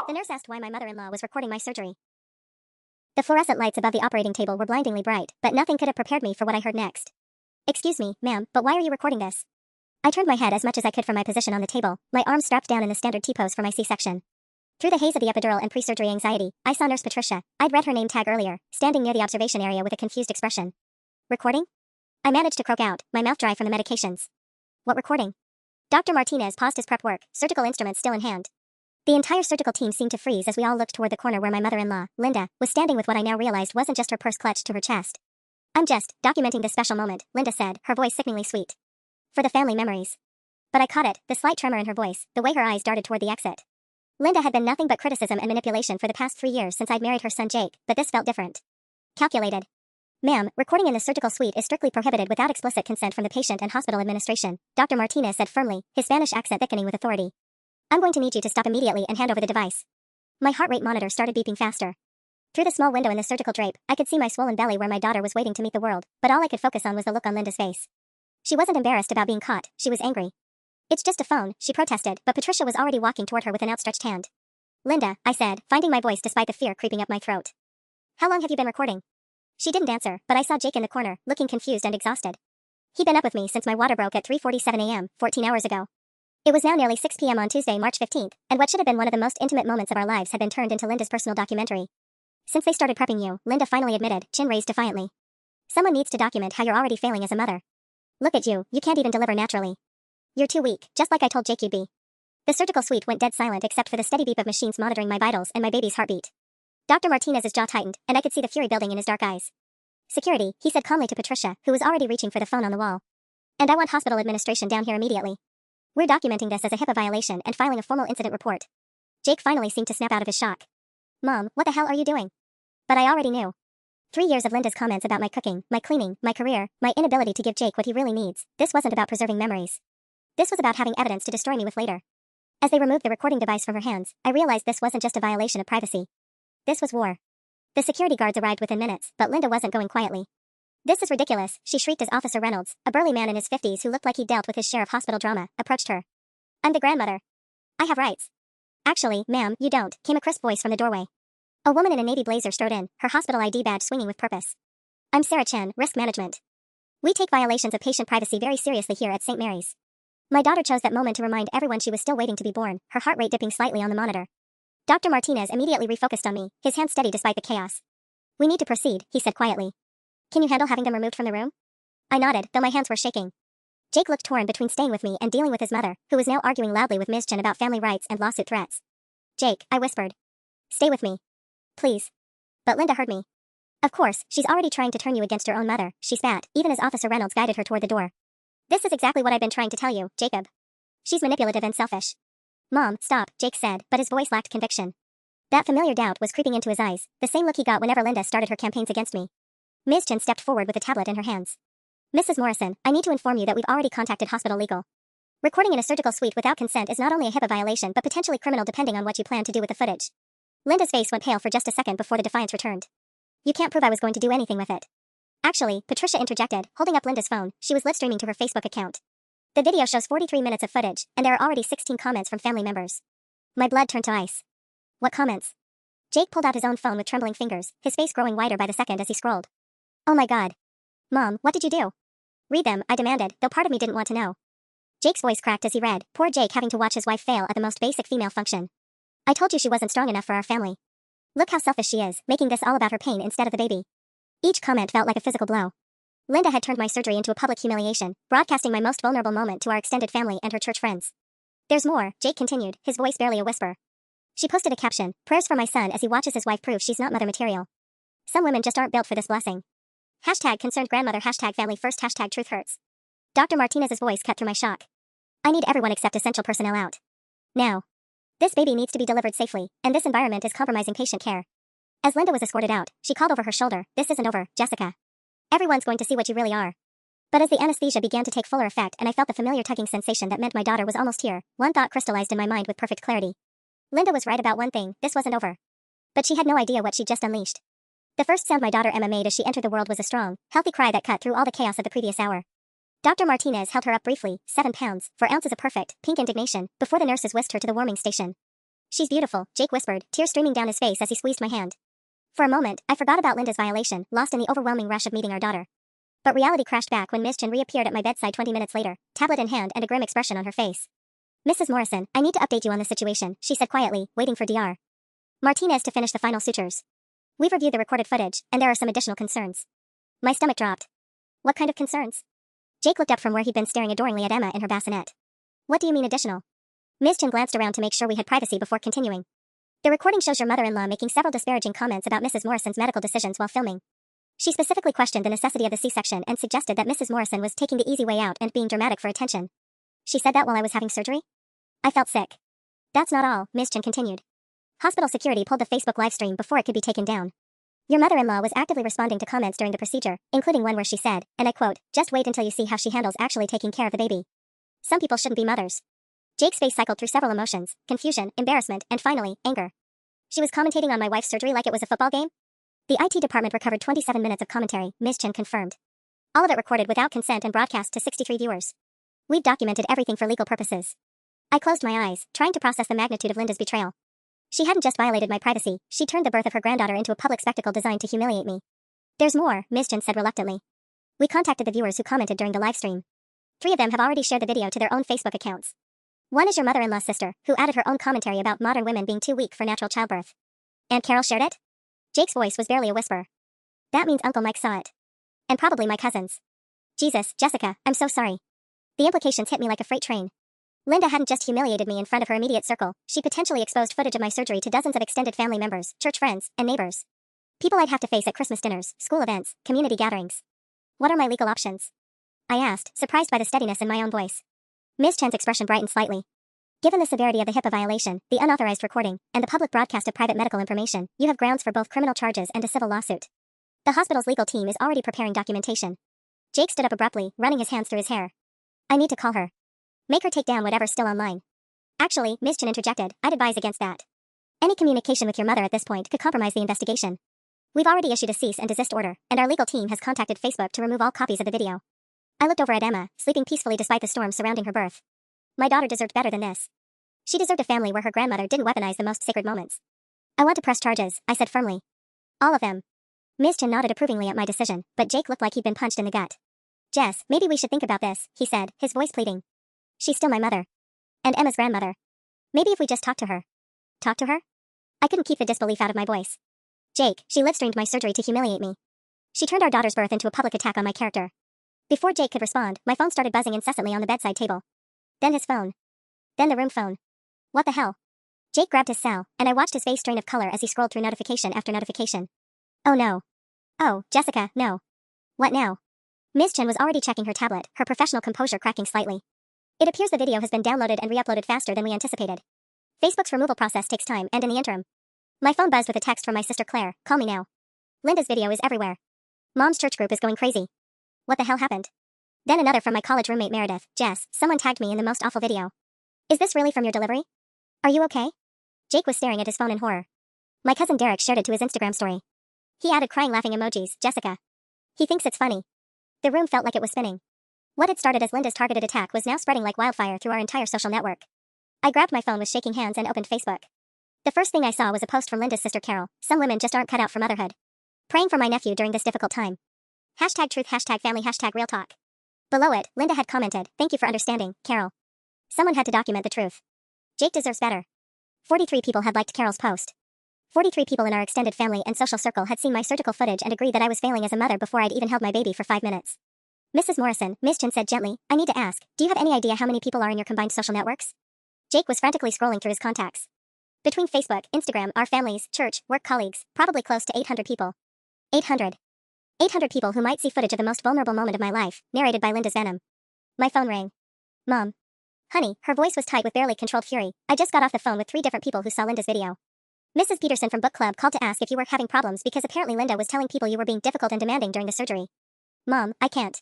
The nurse asked why my mother-in-law was recording my surgery. The fluorescent lights above the operating table were blindingly bright, but nothing could have prepared me for what I heard next. "Excuse me, ma'am, but why are you recording this?" I turned my head as much as I could from my position on the table, my arms strapped down in the standard T-pose for my C-section. Through the haze of the epidural and pre-surgery anxiety, I saw Nurse Patricia. I'd read her name tag earlier, standing near the observation area with a confused expression. "Recording?" I managed to croak out, my mouth dry from the medications. "What recording?" Dr. Martinez paused his prep work, surgical instruments still in hand. The entire surgical team seemed to freeze as we all looked toward the corner where my mother-in-law, Linda, was standing with what I now realized wasn't just her purse clutched to her chest. "I'm just documenting this special moment," Linda said, her voice sickeningly sweet. "For the family memories." But I caught it, the slight tremor in her voice, the way her eyes darted toward the exit. Linda had been nothing but criticism and manipulation for the past 3 years since I'd married her son Jake, but this felt different. Calculated. "Ma'am, recording in the surgical suite is strictly prohibited without explicit consent from the patient and hospital administration," Dr. Martinez said firmly, his Spanish accent thickening with authority. "I'm going to need you to stop immediately and hand over the device." My heart rate monitor started beeping faster. Through the small window in the surgical drape, I could see my swollen belly where my daughter was waiting to meet the world, but all I could focus on was the look on Linda's face. She wasn't embarrassed about being caught, she was angry. "It's just a phone," she protested, but Patricia was already walking toward her with an outstretched hand. "Linda," I said, finding my voice despite the fear creeping up my throat. "How long have you been recording?" She didn't answer, but I saw Jake in the corner, looking confused and exhausted. He'd been up with me since my water broke at 3:47 a.m., 14 hours ago. It was now nearly 6 p.m. on Tuesday, March 15th, and what should have been one of the most intimate moments of our lives had been turned into Linda's personal documentary. "Since they started prepping you," Linda finally admitted, chin raised defiantly. "Someone needs to document how you're already failing as a mother. Look at you can't even deliver naturally. You're too weak, just like I told Jake you'd be." The surgical suite went dead silent except for the steady beep of machines monitoring my vitals and my baby's heartbeat. Dr. Martinez's jaw tightened, and I could see the fury building in his dark eyes. "Security," he said calmly to Patricia, who was already reaching for the phone on the wall. "And I want hospital administration down here immediately. We're documenting this as a HIPAA violation and filing a formal incident report." Jake finally seemed to snap out of his shock. "Mom, what the hell are you doing?" But I already knew. 3 years of Linda's comments about my cooking, my cleaning, my career, my inability to give Jake what he really needs, this wasn't about preserving memories. This was about having evidence to destroy me with later. As they removed the recording device from her hands, I realized this wasn't just a violation of privacy. This was war. The security guards arrived within minutes, but Linda wasn't going quietly. "This is ridiculous," she shrieked as Officer Reynolds, a burly man in his 50s who looked like he'd dealt with his share of hospital drama, approached her. "I'm the grandmother. I have rights." "Actually, ma'am, you don't," came a crisp voice from the doorway. A woman in a navy blazer strode in, her hospital ID badge swinging with purpose. "I'm Sarah Chen, Risk Management. We take violations of patient privacy very seriously here at St. Mary's." My daughter chose that moment to remind everyone she was still waiting to be born, her heart rate dipping slightly on the monitor. Dr. Martinez immediately refocused on me, his hand steady despite the chaos. "We need to proceed," he said quietly. "Can you handle having them removed from the room?" I nodded, though my hands were shaking. Jake looked torn between staying with me and dealing with his mother, who was now arguing loudly with Ms. Chen about family rights and lawsuit threats. "Jake," I whispered. "Stay with me. Please." But Linda heard me. "Of course, she's already trying to turn you against your own mother," she spat, even as Officer Reynolds guided her toward the door. "This is exactly what I've been trying to tell you, Jacob. She's manipulative and selfish." "Mom, stop," Jake said, but his voice lacked conviction. That familiar doubt was creeping into his eyes, the same look he got whenever Linda started her campaigns against me. Ms. Chen stepped forward with a tablet in her hands. "Mrs. Morrison, I need to inform you that we've already contacted hospital legal. Recording in a surgical suite without consent is not only a HIPAA violation but potentially criminal depending on what you plan to do with the footage." Linda's face went pale for just a second before the defiance returned. "You can't prove I was going to do anything with it." "Actually," Patricia interjected, holding up Linda's phone, she was live streaming to her Facebook account. "The video shows 43 minutes of footage, and there are already 16 comments from family members." My blood turned to ice. "What comments?" Jake pulled out his own phone with trembling fingers, his face growing whiter by the second as he scrolled. "Oh my God. Mom, what did you do?" "Read them," I demanded, though part of me didn't want to know. Jake's voice cracked as he read, poor Jake having to watch his wife fail at the most basic female function. "I told you she wasn't strong enough for our family. Look how selfish she is, making this all about her pain instead of the baby." Each comment felt like a physical blow. Linda had turned my surgery into a public humiliation, broadcasting my most vulnerable moment to our extended family and her church friends. "There's more," Jake continued, his voice barely a whisper. She posted a caption, "Prayers for my son as he watches his wife prove she's not mother material. Some women just aren't built for this blessing. Hashtag concerned grandmother, hashtag family first, hashtag truth hurts." Dr. Martinez's voice cut through my shock. "I need everyone except essential personnel out. Now. This baby needs to be delivered safely, and this environment is compromising patient care." As Linda was escorted out, she called over her shoulder, "This isn't over, Jessica. Everyone's going to see what you really are." But as the anesthesia began to take fuller effect and I felt the familiar tugging sensation that meant my daughter was almost here, one thought crystallized in my mind with perfect clarity. Linda was right about one thing, this wasn't over. But she had no idea what she'd just unleashed. The first sound my daughter Emma made as she entered the world was a strong, healthy cry that cut through all the chaos of the previous hour. Dr. Martinez held her up briefly, 7 pounds, 4 ounces of perfect, pink indignation, before the nurses whisked her to the warming station. She's beautiful, Jake whispered, tears streaming down his face as he squeezed my hand. For a moment, I forgot about Linda's violation, lost in the overwhelming rush of meeting our daughter. But reality crashed back when Ms. Chen reappeared at my bedside 20 minutes later, tablet in hand and a grim expression on her face. Mrs. Morrison, I need to update you on the situation, she said quietly, waiting for Dr. Martinez to finish the final sutures. We've reviewed the recorded footage, and there are some additional concerns. My stomach dropped. What kind of concerns? Jake looked up from where he'd been staring adoringly at Emma in her bassinet. What do you mean additional? Ms. Chen glanced around to make sure we had privacy before continuing. The recording shows your mother-in-law making several disparaging comments about Mrs. Morrison's medical decisions while filming. She specifically questioned the necessity of the C-section and suggested that Mrs. Morrison was taking the easy way out and being dramatic for attention. She said that while I was having surgery? I felt sick. That's not all, Ms. Chen continued. Hospital security pulled the Facebook livestream before it could be taken down. Your mother-in-law was actively responding to comments during the procedure, including one where she said, and I quote, just wait until you see how she handles actually taking care of the baby. Some people shouldn't be mothers. Jake's face cycled through several emotions, confusion, embarrassment, and finally, anger. She was commentating on my wife's surgery like it was a football game? The IT department recovered 27 minutes of commentary, Ms. Chen confirmed. All of it recorded without consent and broadcast to 63 viewers. We've documented everything for legal purposes. I closed my eyes, trying to process the magnitude of Linda's betrayal. She hadn't just violated my privacy, she turned the birth of her granddaughter into a public spectacle designed to humiliate me. There's more, Ms. Chen said reluctantly. We contacted the viewers who commented during the livestream. 3 of them have already shared the video to their own Facebook accounts. One is your mother-in-law's sister, who added her own commentary about modern women being too weak for natural childbirth. And Carol shared it? Jake's voice was barely a whisper. That means Uncle Mike saw it. And probably my cousins. Jesus, Jessica, I'm so sorry. The implications hit me like a freight train. Linda hadn't just humiliated me in front of her immediate circle, she potentially exposed footage of my surgery to dozens of extended family members, church friends, and neighbors. People I'd have to face at Christmas dinners, school events, community gatherings. What are my legal options? I asked, surprised by the steadiness in my own voice. Ms. Chen's expression brightened slightly. Given the severity of the HIPAA violation, the unauthorized recording, and the public broadcast of private medical information, you have grounds for both criminal charges and a civil lawsuit. The hospital's legal team is already preparing documentation. Jake stood up abruptly, running his hands through his hair. I need to call her. Make her take down whatever's still online. Actually, Ms. Chen interjected, I'd advise against that. Any communication with your mother at this point could compromise the investigation. We've already issued a cease and desist order, and our legal team has contacted Facebook to remove all copies of the video. I looked over at Emma, sleeping peacefully despite the storm surrounding her birth. My daughter deserved better than this. She deserved a family where her grandmother didn't weaponize the most sacred moments. I want to press charges, I said firmly. All of them. Ms. Chen nodded approvingly at my decision, but Jake looked like he'd been punched in the gut. Jess, maybe we should think about this, he said, his voice pleading. She's still my mother. And Emma's grandmother. Maybe if we just talk to her. Talk to her? I couldn't keep the disbelief out of my voice. Jake, she live-streamed my surgery to humiliate me. She turned our daughter's birth into a public attack on my character. Before Jake could respond, my phone started buzzing incessantly on the bedside table. Then his phone. Then the room phone. What the hell? Jake grabbed his cell, and I watched his face drain of color as he scrolled through notification after notification. Oh no. Oh, Jessica, no. What now? Ms. Chen was already checking her tablet, her professional composure cracking slightly. It appears the video has been downloaded and re-uploaded faster than we anticipated. Facebook's removal process takes time, and in the interim. My phone buzzed with a text from my sister Claire, call me now. Linda's video is everywhere. Mom's church group is going crazy. What the hell happened? Then another from my college roommate Meredith, Jess, someone tagged me in the most awful video. Is this really from your delivery? Are you okay? Jake was staring at his phone in horror. My cousin Derek shared it to his Instagram story. He added crying laughing emojis, Jessica. He thinks it's funny. The room felt like it was spinning. What had started as Linda's targeted attack was now spreading like wildfire through our entire social network. I grabbed my phone with shaking hands and opened Facebook. The first thing I saw was a post from Linda's sister Carol, some women just aren't cut out for motherhood. Praying for my nephew during this difficult time. Hashtag truth, hashtag family, hashtag real talk. Below it, Linda had commented, thank you for understanding, Carol. Someone had to document the truth. Jake deserves better. 43 people had liked Carol's post. 43 people in our extended family and social circle had seen my surgical footage and agreed that I was failing as a mother before I'd even held my baby for 5 minutes. Mrs. Morrison, Ms. Chen said gently, I need to ask, do you have any idea how many people are in your combined social networks? Jake was frantically scrolling through his contacts. Between Facebook, Instagram, our families, church, work colleagues, probably close to 800 people. 800. 800 people who might see footage of the most vulnerable moment of my life, narrated by Linda's venom. My phone rang. Mom. Honey, her voice was tight with barely controlled fury. I just got off the phone with 3 different people who saw Linda's video. Mrs. Peterson from book club called to ask if you were having problems because apparently Linda was telling people you were being difficult and demanding during the surgery. Mom, I can't.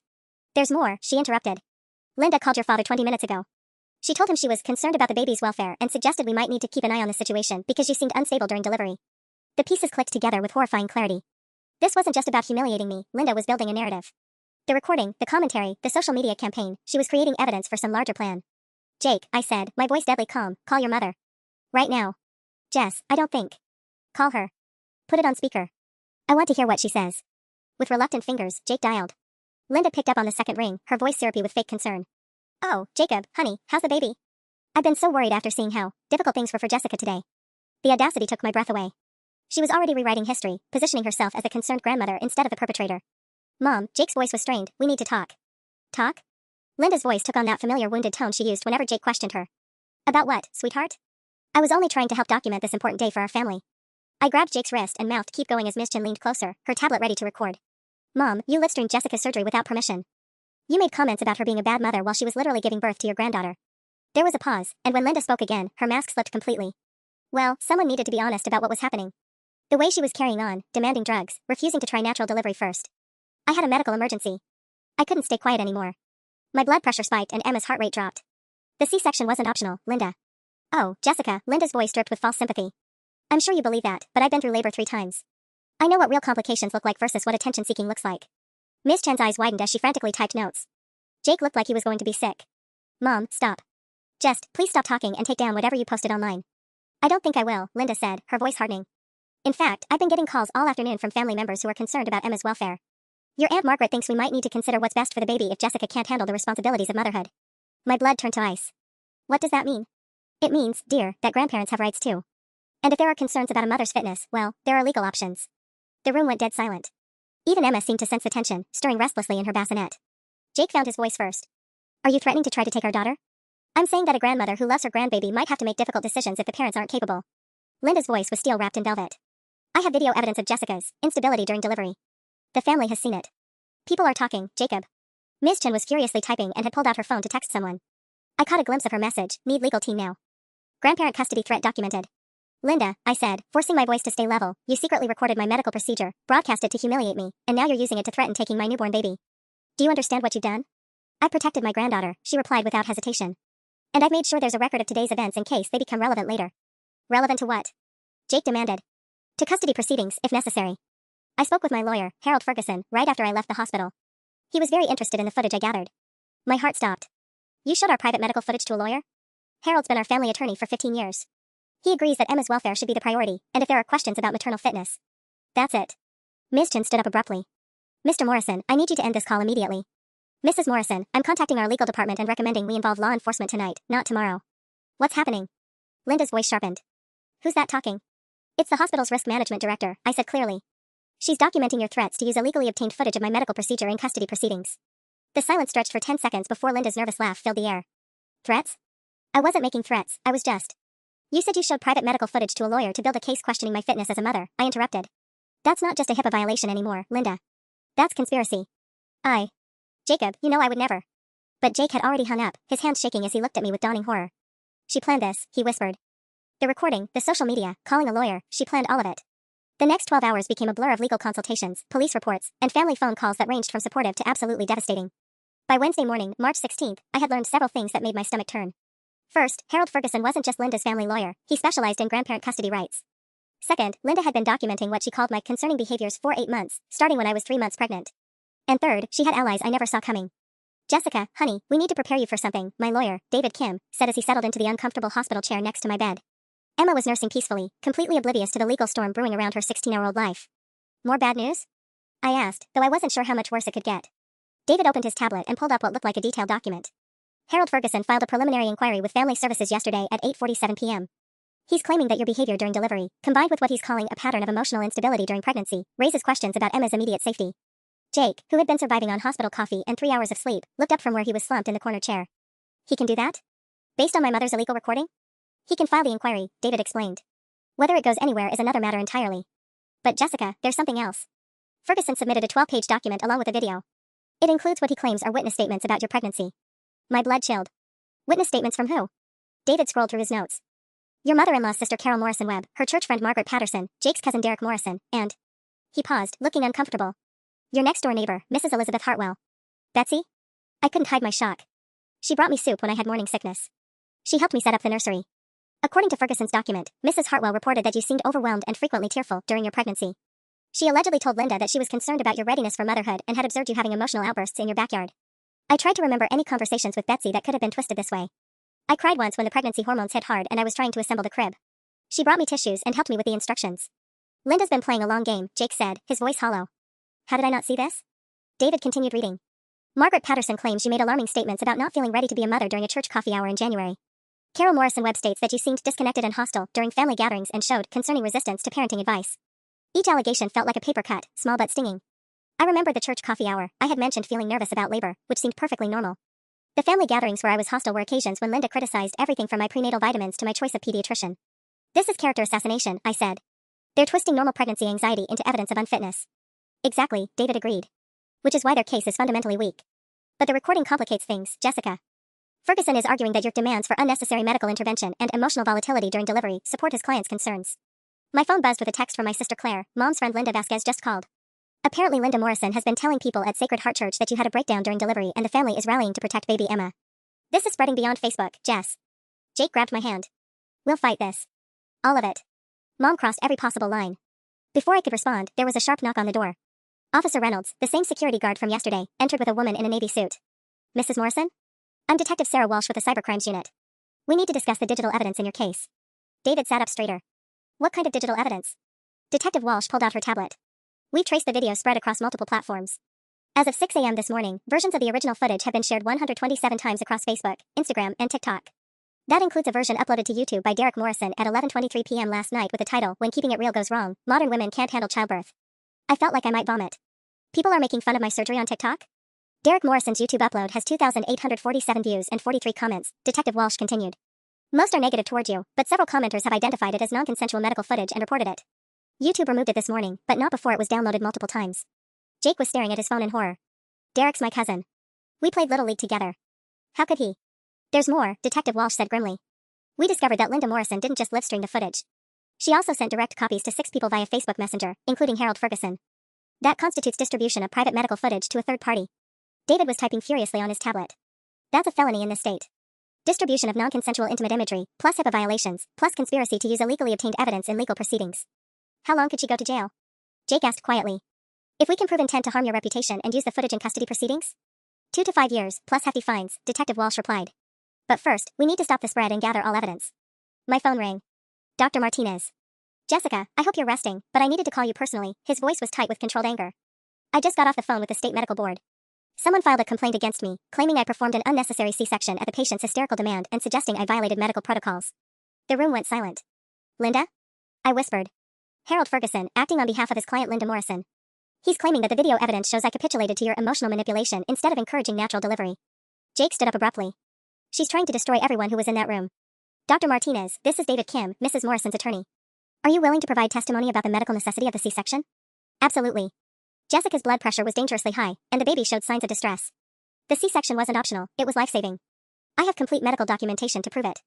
There's more, she interrupted. Linda called your father 20 minutes ago. She told him she was concerned about the baby's welfare and suggested we might need to keep an eye on the situation because you seemed unstable during delivery. The pieces clicked together with horrifying clarity. This wasn't just about humiliating me, Linda was building a narrative. The recording, the commentary, the social media campaign, she was creating evidence for some larger plan. Jake, I said, my voice deadly calm, call your mother. Right now. Jess, I don't think. Call her. Put it on speaker. I want to hear what she says. With reluctant fingers, Jake dialed. Linda picked up on the second ring, her voice syrupy with fake concern. Oh, Jacob, honey, how's the baby? I've been so worried after seeing how difficult things were for Jessica today. The audacity took my breath away. She was already rewriting history, positioning herself as the concerned grandmother instead of the perpetrator. Mom, Jake's voice was strained. We need to talk. Talk? Linda's voice took on that familiar wounded tone she used whenever Jake questioned her. About what, sweetheart? I was only trying to help document this important day for our family. I grabbed Jake's wrist and mouthed keep going as Miss Chin leaned closer, her tablet ready to record. Mom, you live-streamed Jessica's surgery without permission. You made comments about her being a bad mother while she was literally giving birth to your granddaughter. There was a pause, and when Linda spoke again, her mask slipped completely. Well, someone needed to be honest about what was happening. The way she was carrying on, demanding drugs, refusing to try natural delivery first. I had a medical emergency. I couldn't stay quiet anymore. My blood pressure spiked and Emma's heart rate dropped. The C-section wasn't optional, Linda. Oh, Jessica, Linda's voice dripped with false sympathy. I'm sure you believe that, but I've been through labor 3 times. I know what real complications look like versus what attention-seeking looks like. Miss Chen's eyes widened as she frantically typed notes. Jake looked like he was going to be sick. Mom, stop. Just, please stop talking and take down whatever you posted online. I don't think I will, Linda said, her voice hardening. In fact, I've been getting calls all afternoon from family members who are concerned about Emma's welfare. Your Aunt Margaret thinks we might need to consider what's best for the baby if Jessica can't handle the responsibilities of motherhood. My blood turned to ice. What does that mean? It means, dear, that grandparents have rights too. And if there are concerns about a mother's fitness, well, there are legal options. The room went dead silent. Even Emma seemed to sense the tension, stirring restlessly in her bassinet. Jake found his voice first. Are you threatening to try to take our daughter? I'm saying that a grandmother who loves her grandbaby might have to make difficult decisions if the parents aren't capable. Linda's voice was steel wrapped in velvet. I have video evidence of Jessica's instability during delivery. The family has seen it. People are talking, Jacob. Ms. Chen was furiously typing and had pulled out her phone to text someone. I caught a glimpse of her message, need legal team now. Grandparent custody threat documented. Linda, I said, forcing my voice to stay level, you secretly recorded my medical procedure, broadcast it to humiliate me, and now you're using it to threaten taking my newborn baby. Do you understand what you've done? I protected my granddaughter, she replied without hesitation. And I've made sure there's a record of today's events in case they become relevant later. Relevant to what? Jake demanded. To custody proceedings, if necessary. I spoke with my lawyer, Harold Ferguson, right after I left the hospital. He was very interested in the footage I gathered. My heart stopped. You showed our private medical footage to a lawyer? Harold's been our family attorney for 15 years. He agrees that Emma's welfare should be the priority, and if there are questions about maternal fitness. That's it. Ms. Chin stood up abruptly. Mr. Morrison, I need you to end this call immediately. Mrs. Morrison, I'm contacting our legal department and recommending we involve law enforcement tonight, not tomorrow. What's happening? Linda's voice sharpened. Who's that talking? It's the hospital's risk management director, I said clearly. She's documenting your threats to use illegally obtained footage of my medical procedure in custody proceedings. The silence stretched for 10 seconds before Linda's nervous laugh filled the air. Threats? I wasn't making threats, I was just. You said you showed private medical footage to a lawyer to build a case questioning my fitness as a mother, I interrupted. That's not just a HIPAA violation anymore, Linda. That's conspiracy. Jacob, you know I would never. But Jake had already hung up, his hands shaking as he looked at me with dawning horror. She planned this, he whispered. The recording, the social media, calling a lawyer, she planned all of it. The next 12 hours became a blur of legal consultations, police reports, and family phone calls that ranged from supportive to absolutely devastating. By Wednesday morning, March 16th, I had learned several things that made my stomach turn. First, Harold Ferguson wasn't just Linda's family lawyer, he specialized in grandparent custody rights. Second, Linda had been documenting what she called my concerning behaviors for 8 months, starting when I was 3 months pregnant. And third, she had allies I never saw coming. Jessica, honey, we need to prepare you for something, my lawyer, David Kim, said as he settled into the uncomfortable hospital chair next to my bed. Emma was nursing peacefully, completely oblivious to the legal storm brewing around her 16-year-old life. More bad news? I asked, though I wasn't sure how much worse it could get. David opened his tablet and pulled up what looked like a detailed document. Harold Ferguson filed a preliminary inquiry with Family Services yesterday at 8:47 p.m. He's claiming that your behavior during delivery, combined with what he's calling a pattern of emotional instability during pregnancy, raises questions about Emma's immediate safety. Jake, who had been surviving on hospital coffee and 3 hours of sleep, looked up from where he was slumped in the corner chair. He can do that? Based on my mother's illegal recording? He can file the inquiry, David explained. Whether it goes anywhere is another matter entirely. But Jessica, there's something else. Ferguson submitted a 12-page document along with a video. It includes what he claims are witness statements about your pregnancy. My blood chilled. Witness statements from who? David scrolled through his notes. Your mother-in-law's sister Carol Morrison Webb, her church friend Margaret Patterson, Jake's cousin Derek Morrison, and... He paused, looking uncomfortable. Your next-door neighbor, Mrs. Elizabeth Hartwell. Betsy? I couldn't hide my shock. She brought me soup when I had morning sickness. She helped me set up the nursery. According to Ferguson's document, Mrs. Hartwell reported that you seemed overwhelmed and frequently tearful during your pregnancy. She allegedly told Linda that she was concerned about your readiness for motherhood and had observed you having emotional outbursts in your backyard. I tried to remember any conversations with Betsy that could have been twisted this way. I cried once when the pregnancy hormones hit hard and I was trying to assemble the crib. She brought me tissues and helped me with the instructions. Linda's been playing a long game, Jake said, his voice hollow. How did I not see this? David continued reading. Margaret Patterson claims you made alarming statements about not feeling ready to be a mother during a church coffee hour in January. Carol Morrison Webb states that you seemed disconnected and hostile during family gatherings and showed concerning resistance to parenting advice. Each allegation felt like a paper cut, small but stinging. I remembered the church coffee hour. I had mentioned feeling nervous about labor, which seemed perfectly normal. The family gatherings where I was hostile were occasions when Linda criticized everything from my prenatal vitamins to my choice of pediatrician. This is character assassination, I said. They're twisting normal pregnancy anxiety into evidence of unfitness. Exactly, David agreed. Which is why their case is fundamentally weak. But the recording complicates things, Jessica. Ferguson is arguing that your demands for unnecessary medical intervention and emotional volatility during delivery support his client's concerns. My phone buzzed with a text from my sister Claire. Mom's friend Linda Vasquez just called. Apparently Linda Morrison has been telling people at Sacred Heart Church that you had a breakdown during delivery and the family is rallying to protect baby Emma. This is spreading beyond Facebook, Jess. Jake grabbed my hand. We'll fight this. All of it. Mom crossed every possible line. Before I could respond, there was a sharp knock on the door. Officer Reynolds, the same security guard from yesterday, entered with a woman in a navy suit. Mrs. Morrison? I'm Detective Sarah Walsh with the Cybercrimes Unit. We need to discuss the digital evidence in your case. David sat up straighter. What kind of digital evidence? Detective Walsh pulled out her tablet. We've traced the video spread across multiple platforms. As of 6 a.m. this morning, versions of the original footage have been shared 127 times across Facebook, Instagram, and TikTok. That includes a version uploaded to YouTube by Derek Morrison at 11:23 p.m. last night with the title, When Keeping It Real Goes Wrong, Modern Women Can't Handle Childbirth. I felt like I might vomit. People are making fun of my surgery on TikTok? Derek Morrison's YouTube upload has 2,847 views and 43 comments, Detective Walsh continued. Most are negative towards you, but several commenters have identified it as non-consensual medical footage and reported it. YouTube removed it this morning, but not before it was downloaded multiple times. Jake was staring at his phone in horror. Derek's my cousin. We played Little League together. How could he? There's more, Detective Walsh said grimly. We discovered that Linda Morrison didn't just live-stream the footage. She also sent direct copies to 6 people via Facebook Messenger, including Harold Ferguson. That constitutes distribution of private medical footage to a third party. David was typing furiously on his tablet. That's a felony in this state. Distribution of non-consensual intimate imagery, plus HIPAA violations, plus conspiracy to use illegally obtained evidence in legal proceedings. How long could she go to jail? Jake asked quietly. If we can prove intent to harm your reputation and use the footage in custody proceedings? 2 to 5 years, plus hefty fines, Detective Walsh replied. But first, we need to stop the spread and gather all evidence. My phone rang. Dr. Martinez. Jessica, I hope you're resting, but I needed to call you personally. His voice was tight with controlled anger. I just got off the phone with the state medical board. Someone filed a complaint against me, claiming I performed an unnecessary C-section at the patient's hysterical demand and suggesting I violated medical protocols. The room went silent. Linda? I whispered. Harold Ferguson, acting on behalf of his client Linda Morrison. He's claiming that the video evidence shows I capitulated to your emotional manipulation instead of encouraging natural delivery. Jake stood up abruptly. She's trying to destroy everyone who was in that room. Dr. Martinez, this is David Kim, Mrs. Morrison's attorney. Are you willing to provide testimony about the medical necessity of the C-section? Absolutely. Jessica's blood pressure was dangerously high, and the baby showed signs of distress. The C-section wasn't optional, it was life-saving. I have complete medical documentation to prove it.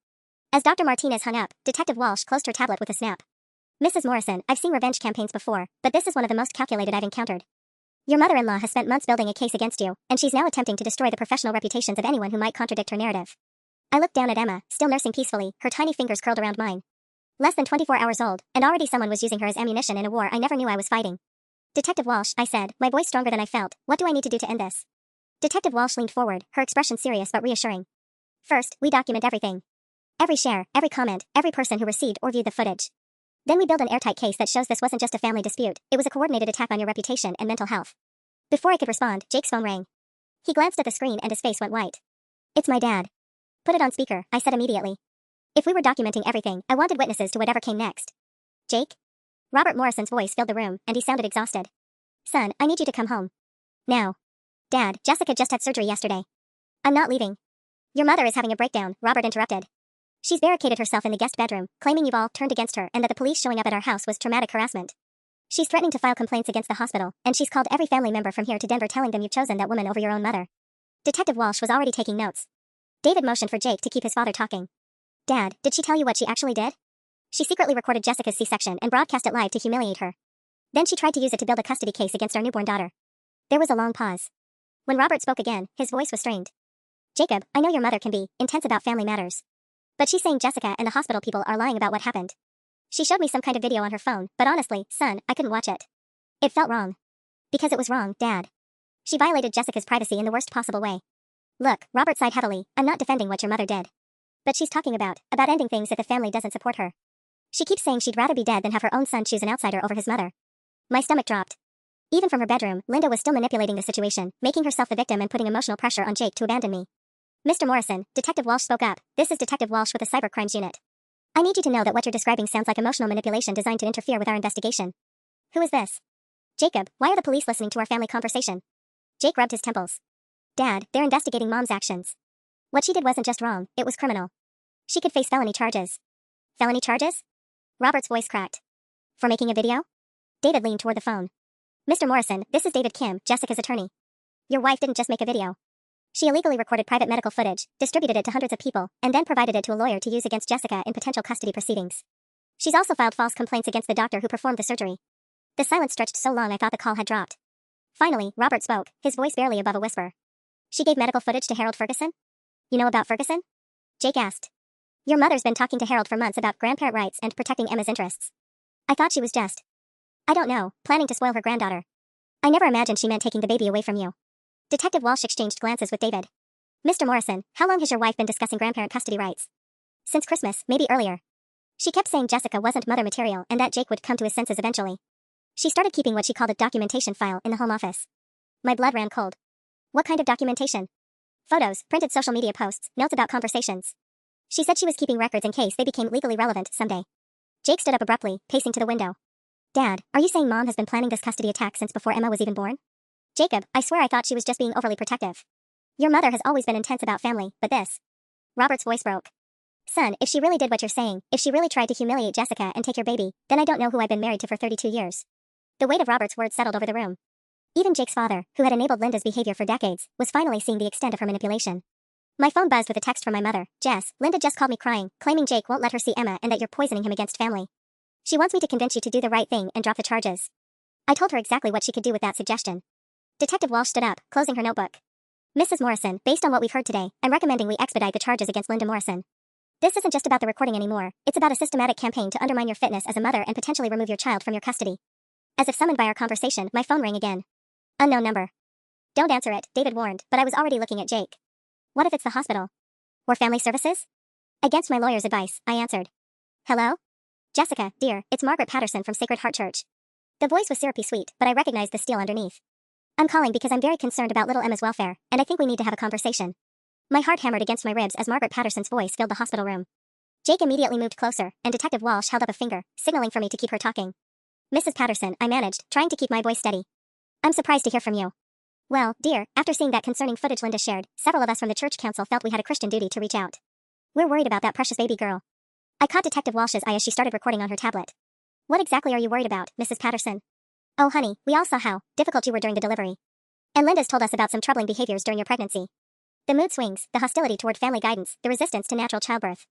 As Dr. Martinez hung up, Detective Walsh closed her tablet with a snap. Mrs. Morrison, I've seen revenge campaigns before, but this is one of the most calculated I've encountered. Your mother-in-law has spent months building a case against you, and she's now attempting to destroy the professional reputations of anyone who might contradict her narrative. I looked down at Emma, still nursing peacefully, her tiny fingers curled around mine. Less than 24 hours old, and already someone was using her as ammunition in a war I never knew I was fighting. Detective Walsh, I said, my voice stronger than I felt, what do I need to do to end this? Detective Walsh leaned forward, her expression serious but reassuring. First, we document everything. Every share, every comment, every person who received or viewed the footage. Then we build an airtight case that shows this wasn't just a family dispute, it was a coordinated attack on your reputation and mental health. Before I could respond, Jake's phone rang. He glanced at the screen and his face went white. It's my dad. Put it on speaker, I said immediately. If we were documenting everything, I wanted witnesses to whatever came next. Jake? Robert Morrison's voice filled the room, and he sounded exhausted. Son, I need you to come home. Now. Dad, Jessica just had surgery yesterday. I'm not leaving. Your mother is having a breakdown, Robert interrupted. She's barricaded herself in the guest bedroom, claiming you've all turned against her and that the police showing up at our house was traumatic harassment. She's threatening to file complaints against the hospital, and she's called every family member from here to Denver telling them you've chosen that woman over your own mother. Detective Walsh was already taking notes. David motioned for Jake to keep his father talking. Dad, did she tell you what she actually did? She secretly recorded Jessica's C-section and broadcast it live to humiliate her. Then she tried to use it to build a custody case against our newborn daughter. There was a long pause. When Robert spoke again, his voice was strained. Jacob, I know your mother can be intense about family matters. But she's saying Jessica and the hospital people are lying about what happened. She showed me some kind of video on her phone, but honestly, son, I couldn't watch it. It felt wrong. Because it was wrong, Dad. She violated Jessica's privacy in the worst possible way. Look, Robert sighed heavily, I'm not defending what your mother did. But she's talking about ending things if the family doesn't support her. She keeps saying she'd rather be dead than have her own son choose an outsider over his mother. My stomach dropped. Even from her bedroom, Linda was still manipulating the situation, making herself the victim and putting emotional pressure on Jake to abandon me. Mr. Morrison, Detective Walsh spoke up. This is Detective Walsh with the Cybercrimes Unit. I need you to know that what you're describing sounds like emotional manipulation designed to interfere with our investigation. Who is this? Jacob, why are the police listening to our family conversation? Jake rubbed his temples. Dad, they're investigating Mom's actions. What she did wasn't just wrong, it was criminal. She could face felony charges. Felony charges? Robert's voice cracked. For making a video? David leaned toward the phone. Mr. Morrison, this is David Kim, Jessica's attorney. Your wife didn't just make a video. She illegally recorded private medical footage, distributed it to hundreds of people, and then provided it to a lawyer to use against Jessica in potential custody proceedings. She's also filed false complaints against the doctor who performed the surgery. The silence stretched so long I thought the call had dropped. Finally, Robert spoke, his voice barely above a whisper. She gave medical footage to Harold Ferguson? You know about Ferguson? Jake asked. Your mother's been talking to Harold for months about grandparent rights and protecting Emma's interests. I thought she was just, I don't know, planning to spoil her granddaughter. I never imagined she meant taking the baby away from you. Detective Walsh exchanged glances with David. Mr. Morrison, how long has your wife been discussing grandparent custody rights? Since Christmas, maybe earlier. She kept saying Jessica wasn't mother material and that Jake would come to his senses eventually. She started keeping what she called a documentation file in the home office. My blood ran cold. What kind of documentation? Photos, printed social media posts, notes about conversations. She said she was keeping records in case they became legally relevant someday. Jake stood up abruptly, pacing to the window. Dad, are you saying Mom has been planning this custody attack since before Emma was even born? Jacob, I swear I thought she was just being overly protective. Your mother has always been intense about family, but this. Robert's voice broke. Son, if she really did what you're saying, if she really tried to humiliate Jessica and take your baby, then I don't know who I've been married to for 32 years. The weight of Robert's words settled over the room. Even Jake's father, who had enabled Linda's behavior for decades, was finally seeing the extent of her manipulation. My phone buzzed with a text from my mother. Jess, Linda just called me crying, claiming Jake won't let her see Emma and that you're poisoning him against family. She wants me to convince you to do the right thing and drop the charges. I told her exactly what she could do with that suggestion. Detective Walsh stood up, closing her notebook. Mrs. Morrison, based on what we've heard today, I'm recommending we expedite the charges against Linda Morrison. This isn't just about the recording anymore, it's about a systematic campaign to undermine your fitness as a mother and potentially remove your child from your custody. As if summoned by our conversation, my phone rang again. Unknown number. Don't answer it, David warned, but I was already looking at Jake. What if it's the hospital? Or family services? Against my lawyer's advice, I answered. Hello? Jessica, dear, it's Margaret Patterson from Sacred Heart Church. The voice was syrupy sweet, but I recognized the steel underneath. I'm calling because I'm very concerned about little Emma's welfare, and I think we need to have a conversation. My heart hammered against my ribs as Margaret Patterson's voice filled the hospital room. Jake immediately moved closer, and Detective Walsh held up a finger, signaling for me to keep her talking. Mrs. Patterson, I managed, trying to keep my voice steady. I'm surprised to hear from you. Well, dear, after seeing that concerning footage Linda shared, several of us from the church council felt we had a Christian duty to reach out. We're worried about that precious baby girl. I caught Detective Walsh's eye as she started recording on her tablet. What exactly are you worried about, Mrs. Patterson? Oh honey, we all saw how difficult you were during the delivery. And Linda's told us about some troubling behaviors during your pregnancy. The mood swings, the hostility toward family guidance, the resistance to natural childbirth.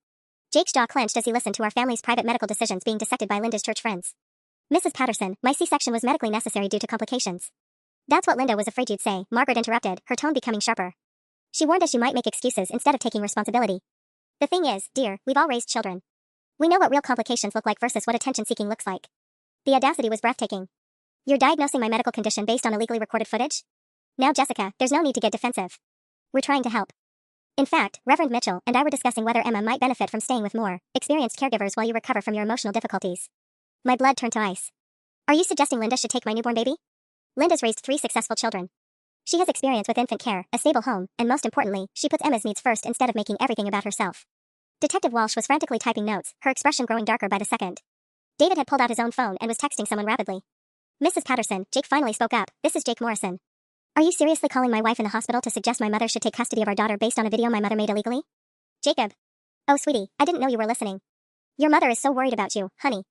Jake's jaw clenched as he listened to our family's private medical decisions being dissected by Linda's church friends. Mrs. Patterson, my C-section was medically necessary due to complications. That's what Linda was afraid you'd say, Margaret interrupted, her tone becoming sharper. She warned us you might make excuses instead of taking responsibility. The thing is, dear, we've all raised children. We know what real complications look like versus what attention-seeking looks like. The audacity was breathtaking. You're diagnosing my medical condition based on illegally recorded footage? Now Jessica, there's no need to get defensive. We're trying to help. In fact, Reverend Mitchell and I were discussing whether Emma might benefit from staying with more experienced caregivers while you recover from your emotional difficulties. My blood turned to ice. Are you suggesting Linda should take my newborn baby? Linda's raised 3 successful children. She has experience with infant care, a stable home, and most importantly, she puts Emma's needs first instead of making everything about herself. Detective Walsh was frantically typing notes, her expression growing darker by the second. David had pulled out his own phone and was texting someone rapidly. Mrs. Patterson, Jake finally spoke up. This is Jake Morrison. Are you seriously calling my wife in the hospital to suggest my mother should take custody of our daughter based on a video my mother made illegally? Jacob. Oh, sweetie, I didn't know you were listening. Your mother is so worried about you, honey.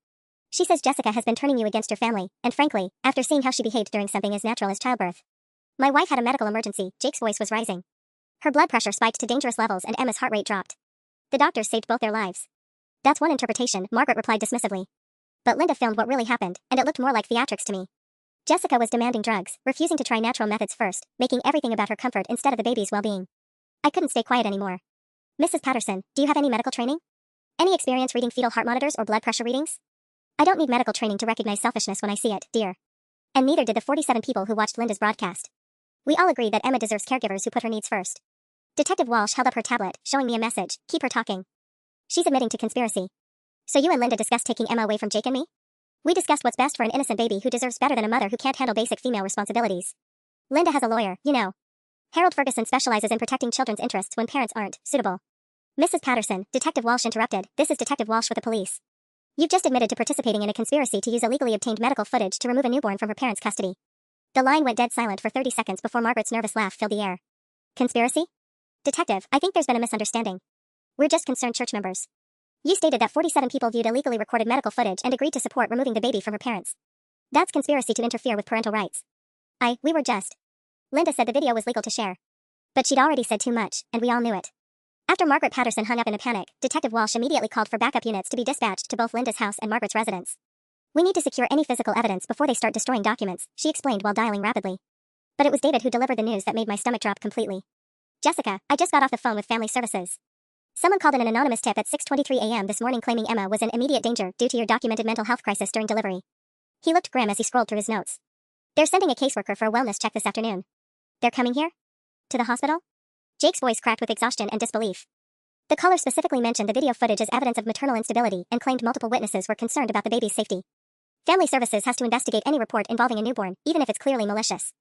She says Jessica has been turning you against your family, and frankly, after seeing how she behaved during something as natural as childbirth. My wife had a medical emergency, Jake's voice was rising. Her blood pressure spiked to dangerous levels and Emma's heart rate dropped. The doctors saved both their lives. That's one interpretation, Margaret replied dismissively. But Linda filmed what really happened, and it looked more like theatrics to me. Jessica was demanding drugs, refusing to try natural methods first, making everything about her comfort instead of the baby's well-being. I couldn't stay quiet anymore. Mrs. Patterson, do you have any medical training? Any experience reading fetal heart monitors or blood pressure readings? I don't need medical training to recognize selfishness when I see it, dear. And neither did the 47 people who watched Linda's broadcast. We all agreed that Emma deserves caregivers who put her needs first. Detective Walsh held up her tablet, showing me a message. Keep her talking. She's admitting to conspiracy. So you and Linda discussed taking Emma away from Jake and me? We discussed what's best for an innocent baby who deserves better than a mother who can't handle basic female responsibilities. Linda has a lawyer, you know. Harold Ferguson specializes in protecting children's interests when parents aren't suitable. Mrs. Patterson, Detective Walsh interrupted. This is Detective Walsh with the police. You've just admitted to participating in a conspiracy to use illegally obtained medical footage to remove a newborn from her parents' custody. The line went dead silent for 30 seconds before Margaret's nervous laugh filled the air. Conspiracy? Detective, I think there's been a misunderstanding. We're just concerned church members. You stated that 47 people viewed illegally recorded medical footage and agreed to support removing the baby from her parents. That's conspiracy to interfere with parental rights. We were just. Linda said the video was legal to share. But she'd already said too much, and we all knew it. After Margaret Patterson hung up in a panic, Detective Walsh immediately called for backup units to be dispatched to both Linda's house and Margaret's residence. We need to secure any physical evidence before they start destroying documents, she explained while dialing rapidly. But it was David who delivered the news that made my stomach drop completely. Jessica, I just got off the phone with Family Services. Someone called in an anonymous tip at 6:23 a.m. this morning claiming Emma was in immediate danger due to your documented mental health crisis during delivery. He looked grim as he scrolled through his notes. They're sending a caseworker for a wellness check this afternoon. They're coming here? To the hospital? Jake's voice cracked with exhaustion and disbelief. The caller specifically mentioned the video footage as evidence of maternal instability and claimed multiple witnesses were concerned about the baby's safety. Family Services has to investigate any report involving a newborn, even if it's clearly malicious.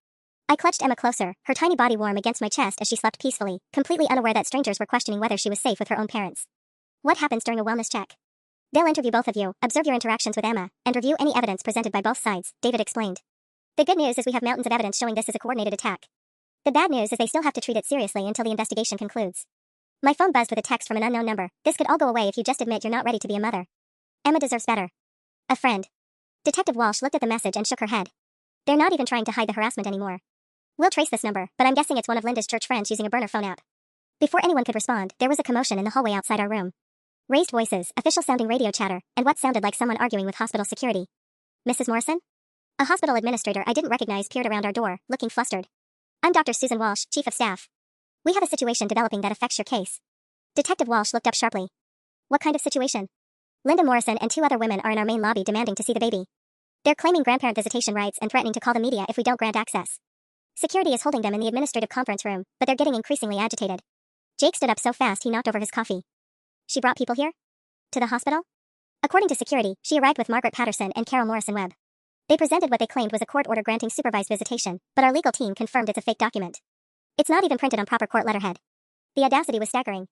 I clutched Emma closer, her tiny body warm against my chest as she slept peacefully, completely unaware that strangers were questioning whether she was safe with her own parents. What happens during a wellness check? They'll interview both of you, observe your interactions with Emma, and review any evidence presented by both sides, David explained. The good news is we have mountains of evidence showing this is a coordinated attack. The bad news is they still have to treat it seriously until the investigation concludes. My phone buzzed with a text from an unknown number. This could all go away if you just admit you're not ready to be a mother. Emma deserves better. A friend. Detective Walsh looked at the message and shook her head. They're not even trying to hide the harassment anymore. We'll trace this number, but I'm guessing it's one of Linda's church friends using a burner phone app. Before anyone could respond, there was a commotion in the hallway outside our room. Raised voices, official-sounding radio chatter, and what sounded like someone arguing with hospital security. Mrs. Morrison? A hospital administrator I didn't recognize peered around our door, looking flustered. I'm Dr. Susan Walsh, Chief of Staff. We have a situation developing that affects your case. Detective Walsh looked up sharply. What kind of situation? Linda Morrison and 2 other women are in our main lobby demanding to see the baby. They're claiming grandparent visitation rights and threatening to call the media if we don't grant access. Security is holding them in the administrative conference room, but they're getting increasingly agitated. Jake stood up so fast he knocked over his coffee. She brought people here? To the hospital? According to security, she arrived with Margaret Patterson and Carol Morrison Webb. They presented what they claimed was a court order granting supervised visitation, but our legal team confirmed it's a fake document. It's not even printed on proper court letterhead. The audacity was staggering.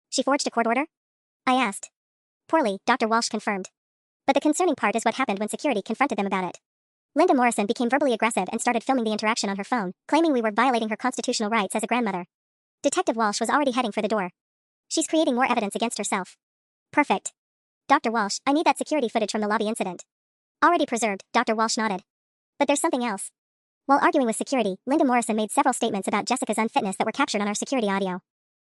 She forged a court order? I asked. Poorly, Dr. Walsh confirmed. But the concerning part is what happened when security confronted them about it. Linda Morrison became verbally aggressive and started filming the interaction on her phone, claiming we were violating her constitutional rights as a grandmother. Detective Walsh was already heading for the door. She's creating more evidence against herself. Perfect. Dr. Walsh, I need that security footage from the lobby incident. Already preserved, Dr. Walsh nodded. But there's something else. While arguing with security, Linda Morrison made several statements about Jessica's unfitness that were captured on our security audio.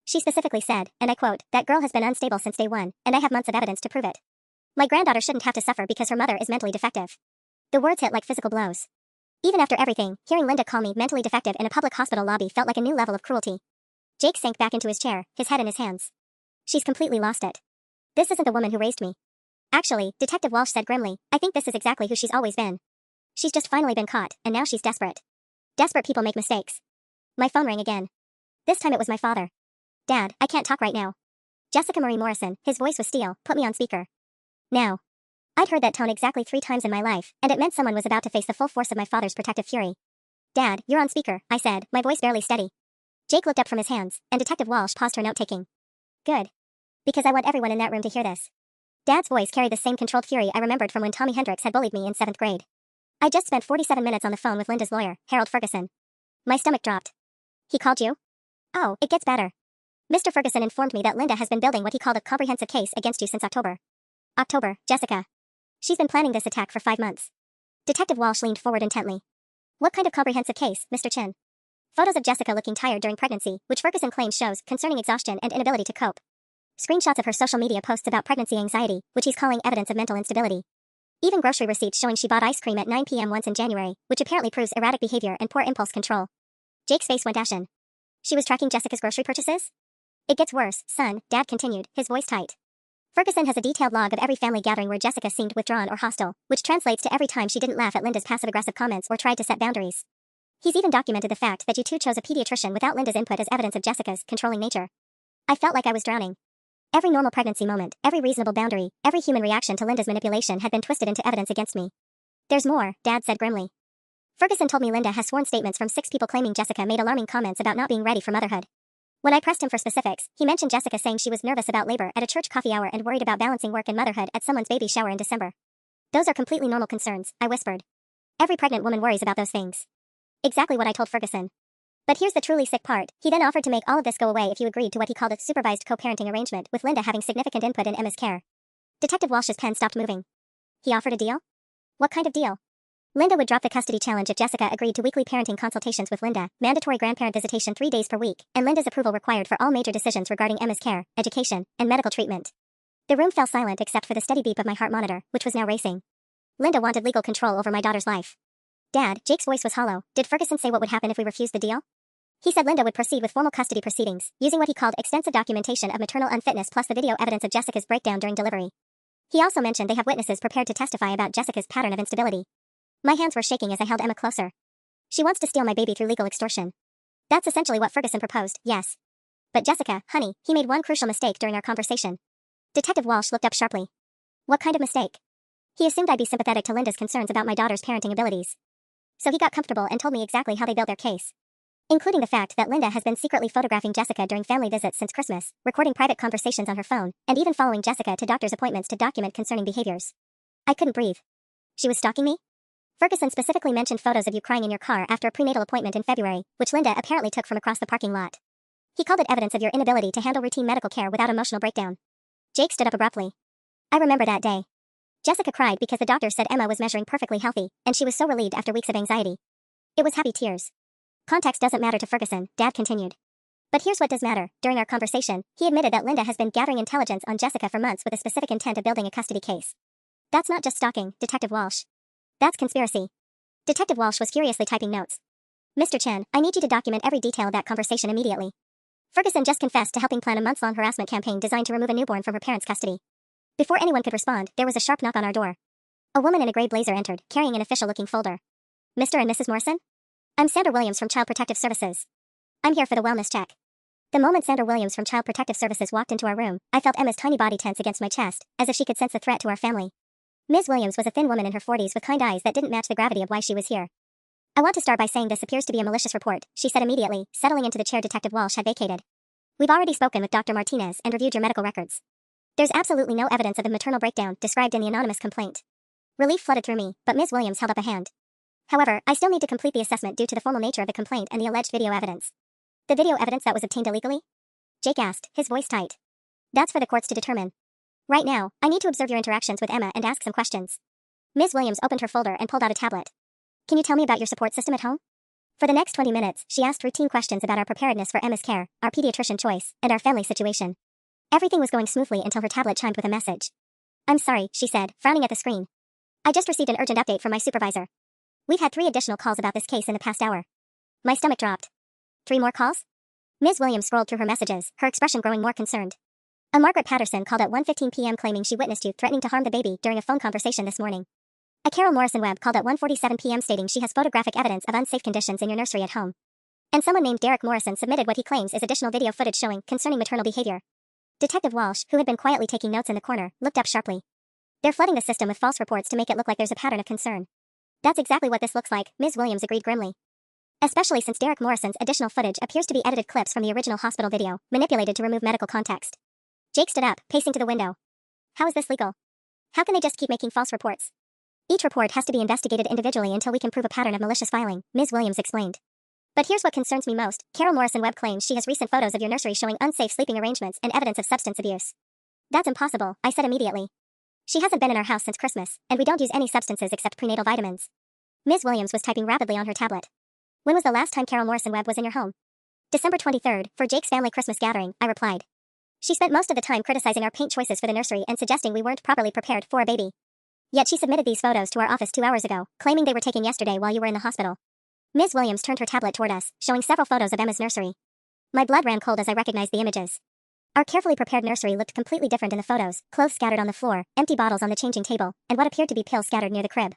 She specifically said, and I quote, "That girl has been unstable since day one, and I have months of evidence to prove it. My granddaughter shouldn't have to suffer because her mother is mentally defective." The words hit like physical blows. Even after everything, hearing Linda call me mentally defective in a public hospital lobby felt like a new level of cruelty. Jake sank back into his chair, his head in his hands. She's completely lost it. This isn't the woman who raised me. Actually, Detective Walsh said grimly, I think this is exactly who she's always been. She's just finally been caught, and now she's desperate. Desperate people make mistakes. My phone rang again. This time it was my father. Dad, I can't talk right now. Jessica Marie Morrison, his voice was steel, put me on speaker. Now. I'd heard that tone exactly 3 times in my life, and it meant someone was about to face the full force of my father's protective fury. Dad, you're on speaker, I said, my voice barely steady. Jake looked up from his hands, and Detective Walsh paused her note-taking. Good. Because I want everyone in that room to hear this. Dad's voice carried the same controlled fury I remembered from when Tommy Hendricks had bullied me in 7th grade. I just spent 47 minutes on the phone with Linda's lawyer, Harold Ferguson. My stomach dropped. He called you? Oh, it gets better. Mr. Ferguson informed me that Linda has been building what he called a comprehensive case against you since October. October, Jessica. She's been planning this attack for 5 months. Detective Walsh leaned forward intently. What kind of comprehensive case, Mr. Chin? Photos of Jessica looking tired during pregnancy, which Ferguson claims shows concerning exhaustion and inability to cope. Screenshots of her social media posts about pregnancy anxiety, which he's calling evidence of mental instability. Even grocery receipts showing she bought ice cream at 9 p.m. once in January, which apparently proves erratic behavior and poor impulse control. Jake's face went ashen. She was tracking Jessica's grocery purchases? It gets worse, son, Dad continued, his voice tight. Ferguson has a detailed log of every family gathering where Jessica seemed withdrawn or hostile, which translates to every time she didn't laugh at Linda's passive-aggressive comments or tried to set boundaries. He's even documented the fact that you two chose a pediatrician without Linda's input as evidence of Jessica's controlling nature. I felt like I was drowning. Every normal pregnancy moment, every reasonable boundary, every human reaction to Linda's manipulation had been twisted into evidence against me. There's more, Dad said grimly. Ferguson told me Linda has sworn statements from 6 people claiming Jessica made alarming comments about not being ready for motherhood. When I pressed him for specifics, he mentioned Jessica saying she was nervous about labor at a church coffee hour and worried about balancing work and motherhood at someone's baby shower in December. Those are completely normal concerns, I whispered. Every pregnant woman worries about those things. Exactly what I told Ferguson. But here's the truly sick part. He then offered to make all of this go away if you agreed to what he called a supervised co-parenting arrangement, with Linda having significant input in Emma's care. Detective Walsh's pen stopped moving. He offered a deal? What kind of deal? Linda would drop the custody challenge if Jessica agreed to weekly parenting consultations with Linda, mandatory grandparent visitation 3 days per week, and Linda's approval required for all major decisions regarding Emma's care, education, and medical treatment. The room fell silent except for the steady beep of my heart monitor, which was now racing. Linda wanted legal control over my daughter's life. Dad, Jake's voice was hollow. Did Ferguson say what would happen if we refused the deal? He said Linda would proceed with formal custody proceedings, using what he called extensive documentation of maternal unfitness plus the video evidence of Jessica's breakdown during delivery. He also mentioned they have witnesses prepared to testify about Jessica's pattern of instability. My hands were shaking as I held Emma closer. She wants to steal my baby through legal extortion. That's essentially what Ferguson proposed, yes. But Jessica, honey, he made one crucial mistake during our conversation. Detective Walsh looked up sharply. What kind of mistake? He assumed I'd be sympathetic to Linda's concerns about my daughter's parenting abilities. So he got comfortable and told me exactly how they built their case. Including the fact that Linda has been secretly photographing Jessica during family visits since Christmas, recording private conversations on her phone, and even following Jessica to doctor's appointments to document concerning behaviors. I couldn't breathe. She was stalking me? Ferguson specifically mentioned photos of you crying in your car after a prenatal appointment in February, which Linda apparently took from across the parking lot. He called it evidence of your inability to handle routine medical care without emotional breakdown. Jake stood up abruptly. I remember that day. Jessica cried because the doctor said Emma was measuring perfectly healthy, and she was so relieved after weeks of anxiety. It was happy tears. Context doesn't matter to Ferguson, Dad continued. But here's what does matter. During our conversation, he admitted that Linda has been gathering intelligence on Jessica for months with a specific intent of building a custody case. That's not just stalking, Detective Walsh. That's conspiracy. Detective Walsh was furiously typing notes. Mr. Chen, I need you to document every detail of that conversation immediately. Ferguson just confessed to helping plan a months-long harassment campaign designed to remove a newborn from her parents' custody. Before anyone could respond, there was a sharp knock on our door. A woman in a gray blazer entered, carrying an official-looking folder. Mr. and Mrs. Morrison? I'm Sandra Williams from Child Protective Services. I'm here for the wellness check. The moment Sandra Williams from Child Protective Services walked into our room, I felt Emma's tiny body tense against my chest, as if she could sense a threat to our family. Ms. Williams was a thin woman in her 40s with kind eyes that didn't match the gravity of why she was here. I want to start by saying this appears to be a malicious report, she said immediately, settling into the chair Detective Walsh had vacated. We've already spoken with Dr. Martinez and reviewed your medical records. There's absolutely no evidence of the maternal breakdown described in the anonymous complaint. Relief flooded through me, but Ms. Williams held up a hand. However, I still need to complete the assessment due to the formal nature of the complaint and the alleged video evidence. The video evidence that was obtained illegally? Jake asked, his voice tight. That's for the courts to determine. Right now, I need to observe your interactions with Emma and ask some questions. Ms. Williams opened her folder and pulled out a tablet. Can you tell me about your support system at home? For the next 20 minutes, she asked routine questions about our preparedness for Emma's care, our pediatrician choice, and our family situation. Everything was going smoothly until her tablet chimed with a message. I'm sorry, she said, frowning at the screen. I just received an urgent update from my supervisor. We've had 3 additional calls about this case in the past hour. My stomach dropped. 3 more calls? Ms. Williams scrolled through her messages, her expression growing more concerned. A Margaret Patterson called at 1:15 p.m. claiming she witnessed you threatening to harm the baby during a phone conversation this morning. A Carol Morrison Webb called at 1:47 p.m. stating she has photographic evidence of unsafe conditions in your nursery at home. And someone named Derek Morrison submitted what he claims is additional video footage showing concerning maternal behavior. Detective Walsh, who had been quietly taking notes in the corner, looked up sharply. They're flooding the system with false reports to make it look like there's a pattern of concern. That's exactly what this looks like, Ms. Williams agreed grimly. Especially since Derek Morrison's additional footage appears to be edited clips from the original hospital video, manipulated to remove medical context. Jake stood up, pacing to the window. How is this legal? How can they just keep making false reports? Each report has to be investigated individually until we can prove a pattern of malicious filing, Ms. Williams explained. But here's what concerns me most. Carol Morrison Webb claims she has recent photos of your nursery showing unsafe sleeping arrangements and evidence of substance abuse. That's impossible, I said immediately. She hasn't been in our house since Christmas, and we don't use any substances except prenatal vitamins. Ms. Williams was typing rapidly on her tablet. When was the last time Carol Morrison Webb was in your home? December 23rd, for Jake's family Christmas gathering, I replied. She spent most of the time criticizing our paint choices for the nursery and suggesting we weren't properly prepared for a baby. Yet she submitted these photos to our office 2 hours ago, claiming they were taken yesterday while you were in the hospital. Ms. Williams turned her tablet toward us, showing several photos of Emma's nursery. My blood ran cold as I recognized the images. Our carefully prepared nursery looked completely different in the photos, clothes scattered on the floor, empty bottles on the changing table, and what appeared to be pills scattered near the crib.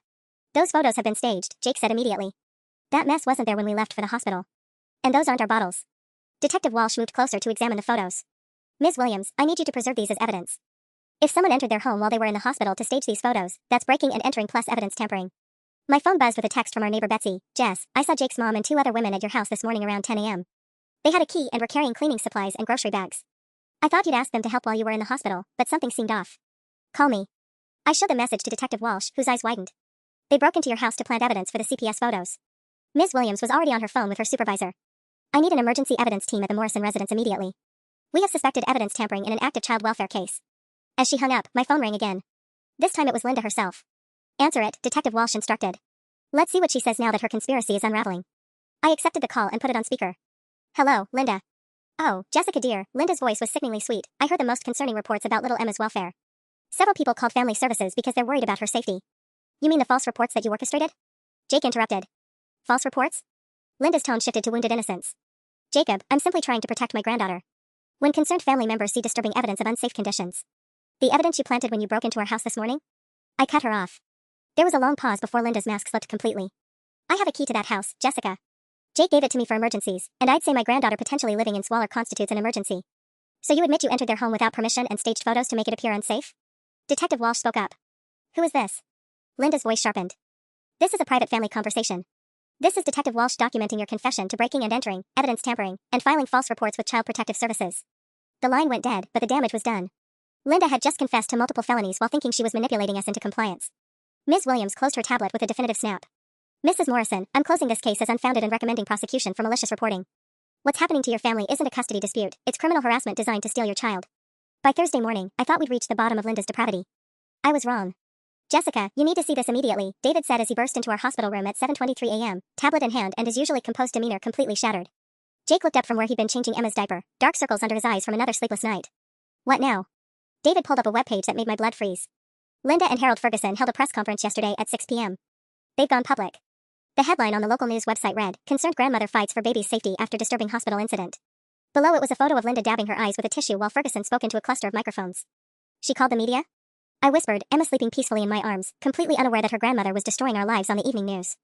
Those photos have been staged, Jake said immediately. That mess wasn't there when we left for the hospital. And those aren't our bottles. Detective Walsh moved closer to examine the photos. Ms. Williams, I need you to preserve these as evidence. If someone entered their home while they were in the hospital to stage these photos, that's breaking and entering plus evidence tampering. My phone buzzed with a text from our neighbor Betsy. Jess, I saw Jake's mom and 2 other women at your house this morning around 10 a.m. They had a key and were carrying cleaning supplies and grocery bags. I thought you'd ask them to help while you were in the hospital, but something seemed off. Call me. I showed the message to Detective Walsh, whose eyes widened. They broke into your house to plant evidence for the CPS photos. Ms. Williams was already on her phone with her supervisor. I need an emergency evidence team at the Morrison residence immediately. We have suspected evidence tampering in an active child welfare case. As she hung up, my phone rang again. This time it was Linda herself. Answer it, Detective Walsh instructed. Let's see what she says now that her conspiracy is unraveling. I accepted the call and put it on speaker. Hello, Linda. Oh, Jessica dear, Linda's voice was sickeningly sweet. I heard the most concerning reports about little Emma's welfare. Several people called family services because they're worried about her safety. You mean the false reports that you orchestrated? Jake interrupted. False reports? Linda's tone shifted to wounded innocence. Jacob, I'm simply trying to protect my granddaughter. When concerned family members see disturbing evidence of unsafe conditions. The evidence you planted when you broke into our house this morning? I cut her off. There was a long pause before Linda's mask slipped completely. I have a key to that house, Jessica. Jake gave it to me for emergencies, and I'd say my granddaughter potentially living in squalor constitutes an emergency. So you admit you entered their home without permission and staged photos to make it appear unsafe? Detective Walsh spoke up. Who is this? Linda's voice sharpened. This is a private family conversation. This is Detective Walsh documenting your confession to breaking and entering, evidence tampering, and filing false reports with Child Protective Services. The line went dead, but the damage was done. Linda had just confessed to multiple felonies while thinking she was manipulating us into compliance. Ms. Williams closed her tablet with a definitive snap. Mrs. Morrison, I'm closing this case as unfounded and recommending prosecution for malicious reporting. What's happening to your family isn't a custody dispute, it's criminal harassment designed to steal your child. By Thursday morning, I thought we'd reach the bottom of Linda's depravity. I was wrong. Jessica, you need to see this immediately, David said as he burst into our hospital room at 7:23 a.m., tablet in hand and his usually composed demeanor completely shattered. Jake looked up from where he'd been changing Emma's diaper, dark circles under his eyes from another sleepless night. What now? David pulled up a webpage that made my blood freeze. Linda and Harold Ferguson held a press conference yesterday at 6 p.m. They've gone public. The headline on the local news website read, Concerned grandmother fights for baby's safety after disturbing hospital incident. Below it was a photo of Linda dabbing her eyes with a tissue while Ferguson spoke into a cluster of microphones. She called the media? I whispered, Emma sleeping peacefully in my arms, completely unaware that her grandmother was destroying our lives on the evening news.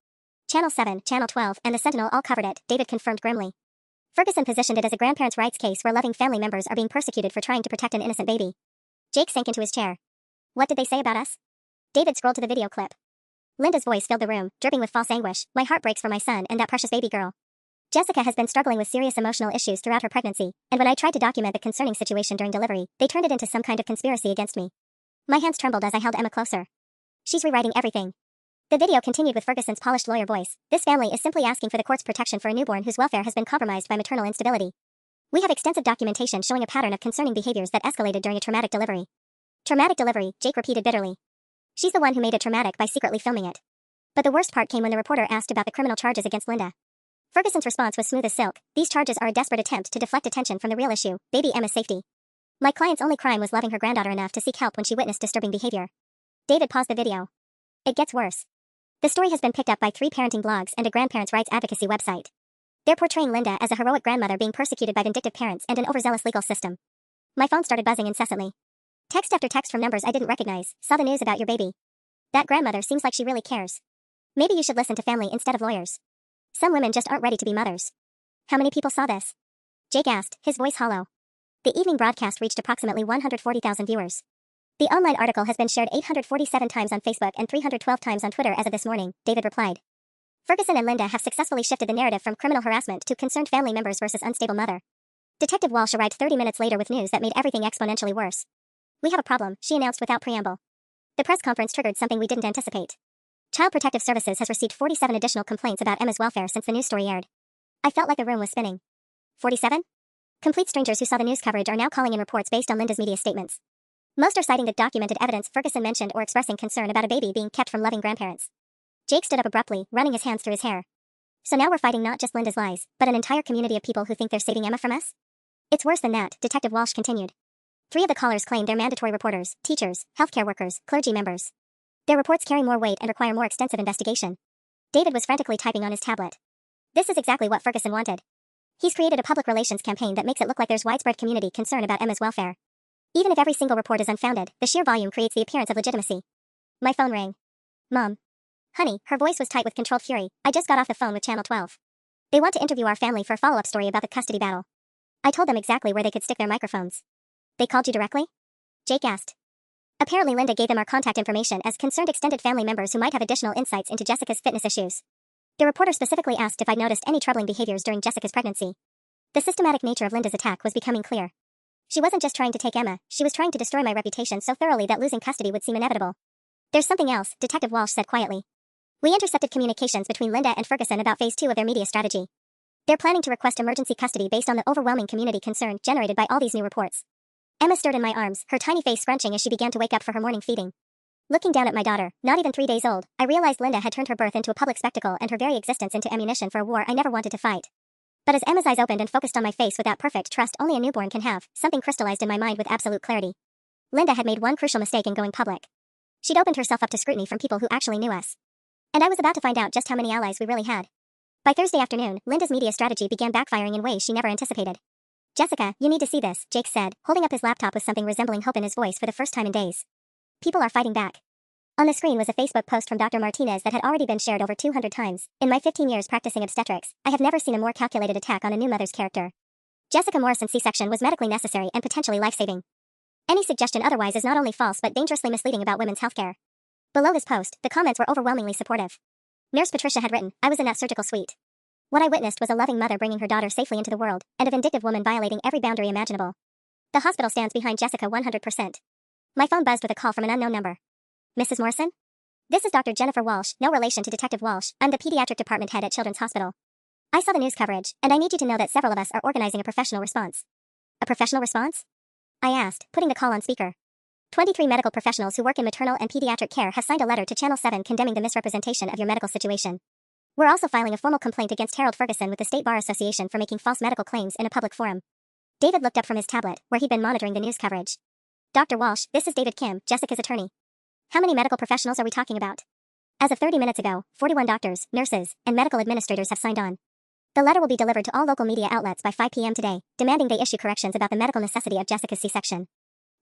Channel 7, Channel 12, and the Sentinel all covered it, David confirmed grimly. Ferguson positioned it as a grandparents' rights case where loving family members are being persecuted for trying to protect an innocent baby. Jake sank into his chair. What did they say about us? David scrolled to the video clip. Linda's voice filled the room, dripping with false anguish. My heart breaks for my son and that precious baby girl. Jessica has been struggling with serious emotional issues throughout her pregnancy, and when I tried to document the concerning situation during delivery, they turned it into some kind of conspiracy against me. My hands trembled as I held Emma closer. She's rewriting everything. The video continued with Ferguson's polished lawyer voice. This family is simply asking for the court's protection for a newborn whose welfare has been compromised by maternal instability. We have extensive documentation showing a pattern of concerning behaviors that escalated during a traumatic delivery. Traumatic delivery, Jake repeated bitterly. She's the one who made it traumatic by secretly filming it. But the worst part came when the reporter asked about the criminal charges against Linda. Ferguson's response was smooth as silk. These charges are a desperate attempt to deflect attention from the real issue, baby Emma's safety. My client's only crime was loving her granddaughter enough to seek help when she witnessed disturbing behavior. David paused the video. It gets worse. The story has been picked up by 3 parenting blogs and a grandparents' rights advocacy website. They're portraying Linda as a heroic grandmother being persecuted by vindictive parents and an overzealous legal system. My phone started buzzing incessantly. Text after text from numbers I didn't recognize. Saw the news about your baby. That grandmother seems like she really cares. Maybe you should listen to family instead of lawyers. Some women just aren't ready to be mothers. How many people saw this? Jake asked, his voice hollow. The evening broadcast reached approximately 140,000 viewers. The online article has been shared 847 times on Facebook and 312 times on Twitter as of this morning, David replied. Ferguson and Linda have successfully shifted the narrative from criminal harassment to concerned family members versus unstable mother. Detective Walsh arrived 30 minutes later with news that made everything exponentially worse. We have a problem, she announced without preamble. The press conference triggered something we didn't anticipate. Child Protective Services has received 47 additional complaints about Emma's welfare since the news story aired. I felt like the room was spinning. 47? Complete strangers who saw the news coverage are now calling in reports based on Linda's media statements. Most are citing the documented evidence Ferguson mentioned or expressing concern about a baby being kept from loving grandparents. Jake stood up abruptly, running his hands through his hair. So now we're fighting not just Linda's lies, but an entire community of people who think they're saving Emma from us? It's worse than that, Detective Walsh continued. 3 of the callers claimed they're mandatory reporters, teachers, healthcare workers, clergy members. Their reports carry more weight and require more extensive investigation. David was frantically typing on his tablet. This is exactly what Ferguson wanted. He's created a public relations campaign that makes it look like there's widespread community concern about Emma's welfare. Even if every single report is unfounded, the sheer volume creates the appearance of legitimacy. My phone rang. Mom. Honey, her voice was tight with controlled fury. I just got off the phone with Channel 12. They want to interview our family for a follow-up story about the custody battle. I told them exactly where they could stick their microphones. They called you directly? Jake asked. Apparently Linda gave them our contact information as concerned extended family members who might have additional insights into Jessica's fitness issues. The reporter specifically asked if I'd noticed any troubling behaviors during Jessica's pregnancy. The systematic nature of Linda's attack was becoming clear. She wasn't just trying to take Emma, she was trying to destroy my reputation so thoroughly that losing custody would seem inevitable. There's something else, Detective Walsh said quietly. We intercepted communications between Linda and Ferguson about phase 2 of their media strategy. They're planning to request emergency custody based on the overwhelming community concern generated by all these new reports. Emma stirred in my arms, her tiny face scrunching as she began to wake up for her morning feeding. Looking down at my daughter, not even 3 days old, I realized Linda had turned her birth into a public spectacle and her very existence into ammunition for a war I never wanted to fight. But as Emma's eyes opened and focused on my face with that perfect trust only a newborn can have, something crystallized in my mind with absolute clarity. Linda had made one crucial mistake in going public. She'd opened herself up to scrutiny from people who actually knew us. And I was about to find out just how many allies we really had. By Thursday afternoon, Linda's media strategy began backfiring in ways she never anticipated. Jessica, you need to see this, Jake said, holding up his laptop with something resembling hope in his voice for the first time in days. People are fighting back. On the screen was a Facebook post from Dr. Martinez that had already been shared over 200 times. In my 15 years practicing obstetrics, I have never seen a more calculated attack on a new mother's character. Jessica Morrison's C-section was medically necessary and potentially life-saving. Any suggestion otherwise is not only false but dangerously misleading about women's healthcare. Below his post, the comments were overwhelmingly supportive. Nurse Patricia had written, I was in that surgical suite. What I witnessed was a loving mother bringing her daughter safely into the world, and a vindictive woman violating every boundary imaginable. The hospital stands behind Jessica 100%. My phone buzzed with a call from an unknown number. Mrs. Morrison? This is Dr. Jennifer Walsh, no relation to Detective Walsh. I'm the pediatric department head at Children's Hospital. I saw the news coverage, and I need you to know that several of us are organizing a professional response. A professional response? I asked, putting the call on speaker. 23 medical professionals who work in maternal and pediatric care have signed a letter to Channel 7 condemning the misrepresentation of your medical situation. We're also filing a formal complaint against Harold Ferguson with the State Bar Association for making false medical claims in a public forum. David looked up from his tablet, where he'd been monitoring the news coverage. Dr. Walsh, this is David Kim, Jessica's attorney. How many medical professionals are we talking about? As of 30 minutes ago, 41 doctors, nurses, and medical administrators have signed on. The letter will be delivered to all local media outlets by 5 p.m. today, demanding they issue corrections about the medical necessity of Jessica's C-section.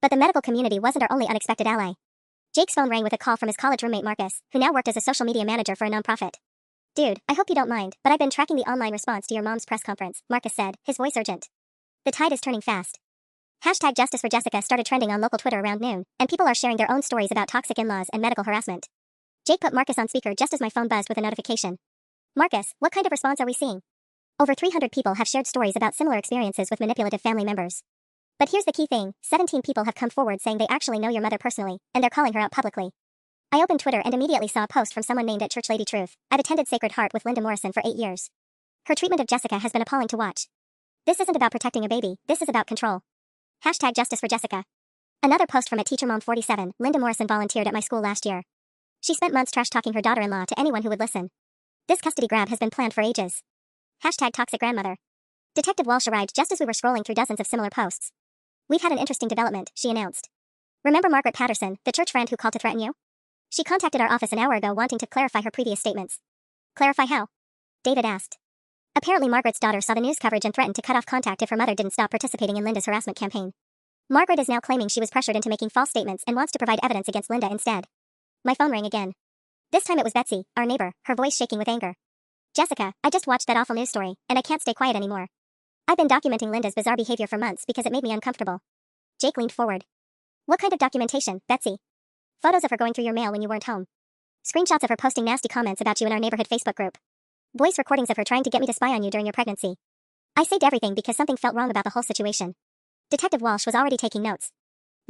But the medical community wasn't our only unexpected ally. Jake's phone rang with a call from his college roommate Marcus, who now worked as a social media manager for a nonprofit. Dude, I hope you don't mind, but I've been tracking the online response to your mom's press conference, Marcus said, his voice urgent. The tide is turning fast. Hashtag Justice for Jessica started trending on local Twitter around noon, and people are sharing their own stories about toxic in-laws and medical harassment. Jake put Marcus on speaker just as my phone buzzed with a notification. Marcus, what kind of response are we seeing? Over 300 people have shared stories about similar experiences with manipulative family members. But here's the key thing, 17 people have come forward saying they actually know your mother personally, and they're calling her out publicly. I opened Twitter and immediately saw a post from someone named at Church Lady Truth. I've attended Sacred Heart with Linda Morrison for 8 years. Her treatment of Jessica has been appalling to watch. This isn't about protecting a baby, this is about control. Hashtag Justice for Jessica. Another post from at Teacher Mom 47, Linda Morrison volunteered at my school last year. She spent months trash-talking her daughter-in-law to anyone who would listen. This custody grab has been planned for ages. Hashtag Toxic Grandmother. Detective Walsh arrived just as we were scrolling through dozens of similar posts. We've had an interesting development, she announced. Remember Margaret Patterson, the church friend who called to threaten you? She contacted our office an hour ago wanting to clarify her previous statements. Clarify how? David asked. Apparently Margaret's daughter saw the news coverage and threatened to cut off contact if her mother didn't stop participating in Linda's harassment campaign. Margaret is now claiming she was pressured into making false statements and wants to provide evidence against Linda instead. My phone rang again. This time it was Betsy, our neighbor, her voice shaking with anger. Jessica, I just watched that awful news story, and I can't stay quiet anymore. I've been documenting Linda's bizarre behavior for months because it made me uncomfortable. Jake leaned forward. What kind of documentation, Betsy? Photos of her going through your mail when you weren't home. Screenshots of her posting nasty comments about you in our neighborhood Facebook group. Voice recordings of her trying to get me to spy on you during your pregnancy. I saved everything because something felt wrong about the whole situation. Detective Walsh was already taking notes.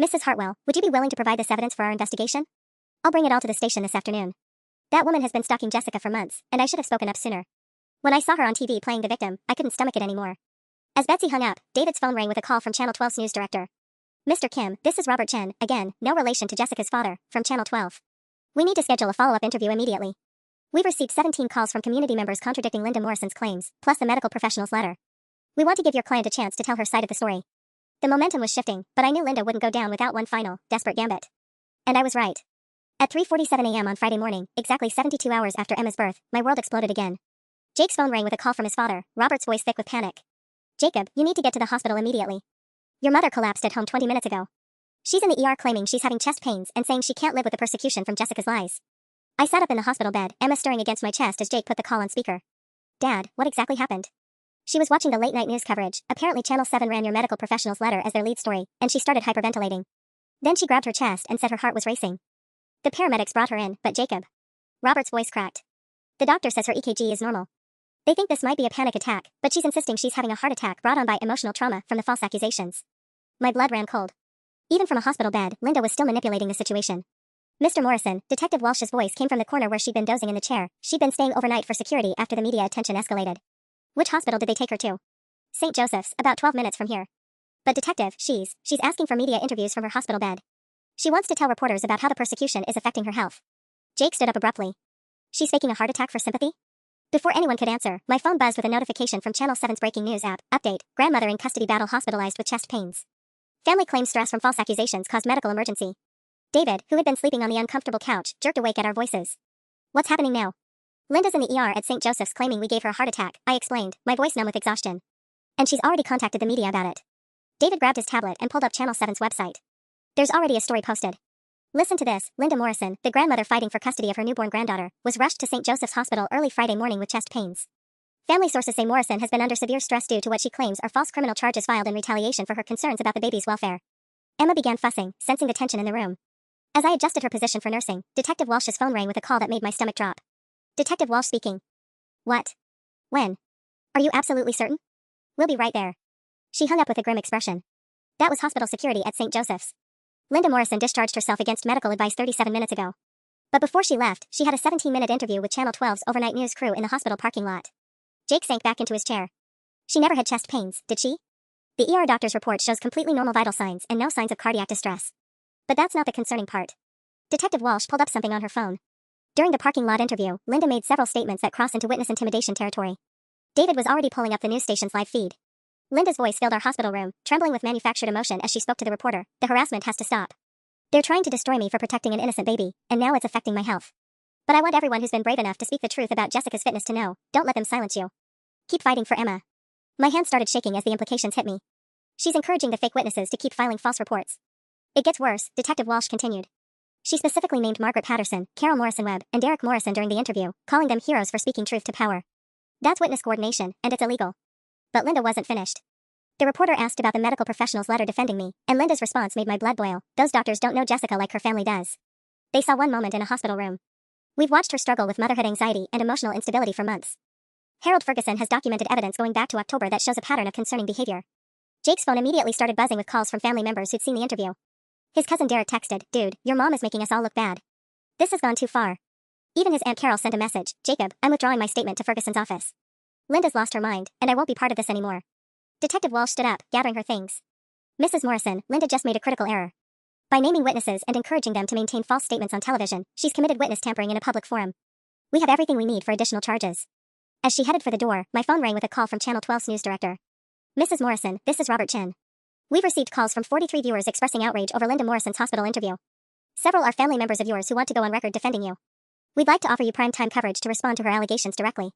Mrs. Hartwell, would you be willing to provide this evidence for our investigation? I'll bring it all to the station this afternoon. That woman has been stalking Jessica for months, and I should have spoken up sooner. When I saw her on TV playing the victim, I couldn't stomach it anymore. As Betsy hung up, David's phone rang with a call from Channel 12's news director. Mr. Kim, this is Robert Chen, again, no relation to Jessica's father, from Channel 12. We need to schedule a follow-up interview immediately. We've received 17 calls from community members contradicting Linda Morrison's claims, plus the medical professional's letter. We want to give your client a chance to tell her side of the story. The momentum was shifting, but I knew Linda wouldn't go down without one final, desperate gambit. And I was right. At 3:47 a.m. on Friday morning, exactly 72 hours after Emma's birth, my world exploded again. Jake's phone rang with a call from his father, Robert's voice thick with panic. Jacob, you need to get to the hospital immediately. Your mother collapsed at home 20 minutes ago. She's in the ER claiming she's having chest pains and saying she can't live with the persecution from Jessica's lies. I sat up in the hospital bed, Emma stirring against my chest as Jake put the call on speaker. Dad, what exactly happened? She was watching the late-night news coverage. Apparently Channel 7 ran your medical professional's letter as their lead story, and she started hyperventilating. Then she grabbed her chest and said her heart was racing. The paramedics brought her in, but Jacob. Robert's voice cracked. The doctor says her EKG is normal. They think this might be a panic attack, but she's insisting she's having a heart attack brought on by emotional trauma from the false accusations. My blood ran cold. Even from a hospital bed, Linda was still manipulating the situation. Mr. Morrison, Detective Walsh's voice came from the corner where she'd been dozing in the chair. She'd been staying overnight for security after the media attention escalated. Which hospital did they take her to? St. Joseph's, about 12 minutes from here. But detective, she's asking for media interviews from her hospital bed. She wants to tell reporters about how the persecution is affecting her health. Jake stood up abruptly. She's faking a heart attack for sympathy? Before anyone could answer, my phone buzzed with a notification from Channel 7's breaking news app. Update, grandmother in custody battle hospitalized with chest pains. Family claims stress from false accusations caused medical emergency. David, who had been sleeping on the uncomfortable couch, jerked awake at our voices. What's happening now? Linda's in the ER at St. Joseph's claiming we gave her a heart attack, I explained, my voice numb with exhaustion. And she's already contacted the media about it. David grabbed his tablet and pulled up Channel 7's website. There's already a story posted. Listen to this, Linda Morrison, the grandmother fighting for custody of her newborn granddaughter, was rushed to St. Joseph's Hospital early Friday morning with chest pains. Family sources say Morrison has been under severe stress due to what she claims are false criminal charges filed in retaliation for her concerns about the baby's welfare. Emma began fussing, sensing the tension in the room. As I adjusted her position for nursing, Detective Walsh's phone rang with a call that made my stomach drop. Detective Walsh speaking. What? When? Are you absolutely certain? We'll be right there. She hung up with a grim expression. That was hospital security at St. Joseph's. Linda Morrison discharged herself against medical advice 37 minutes ago. But before she left, she had a 17-minute interview with Channel 12's overnight news crew in the hospital parking lot. Jake sank back into his chair. She never had chest pains, did she? The ER doctor's report shows completely normal vital signs and no signs of cardiac distress. But that's not the concerning part. Detective Walsh pulled up something on her phone. During the parking lot interview, Linda made several statements that cross into witness intimidation territory. David was already pulling up the news station's live feed. Linda's voice filled our hospital room, trembling with manufactured emotion as she spoke to the reporter. The harassment has to stop. They're trying to destroy me for protecting an innocent baby, and now it's affecting my health. But I want everyone who's been brave enough to speak the truth about Jessica's fitness to know. Don't let them silence you. Keep fighting for Emma. My hand started shaking as the implications hit me. She's encouraging the fake witnesses to keep filing false reports. It gets worse, Detective Walsh continued. She specifically named Margaret Patterson, Carol Morrison-Webb, and Derek Morrison during the interview, calling them heroes for speaking truth to power. That's witness coordination, and it's illegal. But Linda wasn't finished. The reporter asked about the medical professional's letter defending me, and Linda's response made my blood boil. Those doctors don't know Jessica like her family does. They saw one moment in a hospital room. We've watched her struggle with motherhood anxiety and emotional instability for months. Harold Ferguson has documented evidence going back to October that shows a pattern of concerning behavior. Jake's phone immediately started buzzing with calls from family members who'd seen the interview. His cousin Derek texted, "Dude, your mom is making us all look bad. This has gone too far." Even his Aunt Carol sent a message, "Jacob, I'm withdrawing my statement to Ferguson's office. Linda's lost her mind, and I won't be part of this anymore." Detective Walsh stood up, gathering her things. "Mrs. Morrison, Linda just made a critical error. By naming witnesses and encouraging them to maintain false statements on television, she's committed witness tampering in a public forum. We have everything we need for additional charges." As she headed for the door, my phone rang with a call from Channel 12's news director. "Mrs. Morrison, this is Robert Chin. We've received calls from 43 viewers expressing outrage over Linda Morrison's hospital interview. Several are family members of yours who want to go on record defending you. We'd like to offer you prime-time coverage to respond to her allegations directly."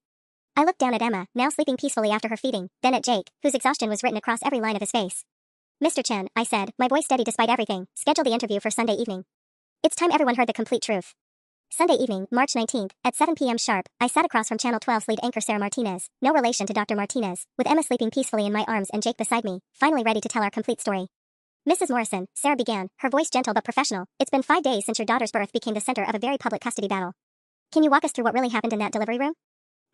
I looked down at Emma, now sleeping peacefully after her feeding, then at Jake, whose exhaustion was written across every line of his face. "Mr. Chen," I said, my voice steady despite everything, "schedule the interview for Sunday evening. It's time everyone heard the complete truth." Sunday evening, March 19th, at 7 p.m. sharp, I sat across from Channel 12's lead anchor Sarah Martinez, no relation to Dr. Martinez, with Emma sleeping peacefully in my arms and Jake beside me, finally ready to tell our complete story. "Mrs. Morrison," Sarah began, her voice gentle but professional, "it's been 5 days since your daughter's birth became the center of a very public custody battle. Can you walk us through what really happened in that delivery room?"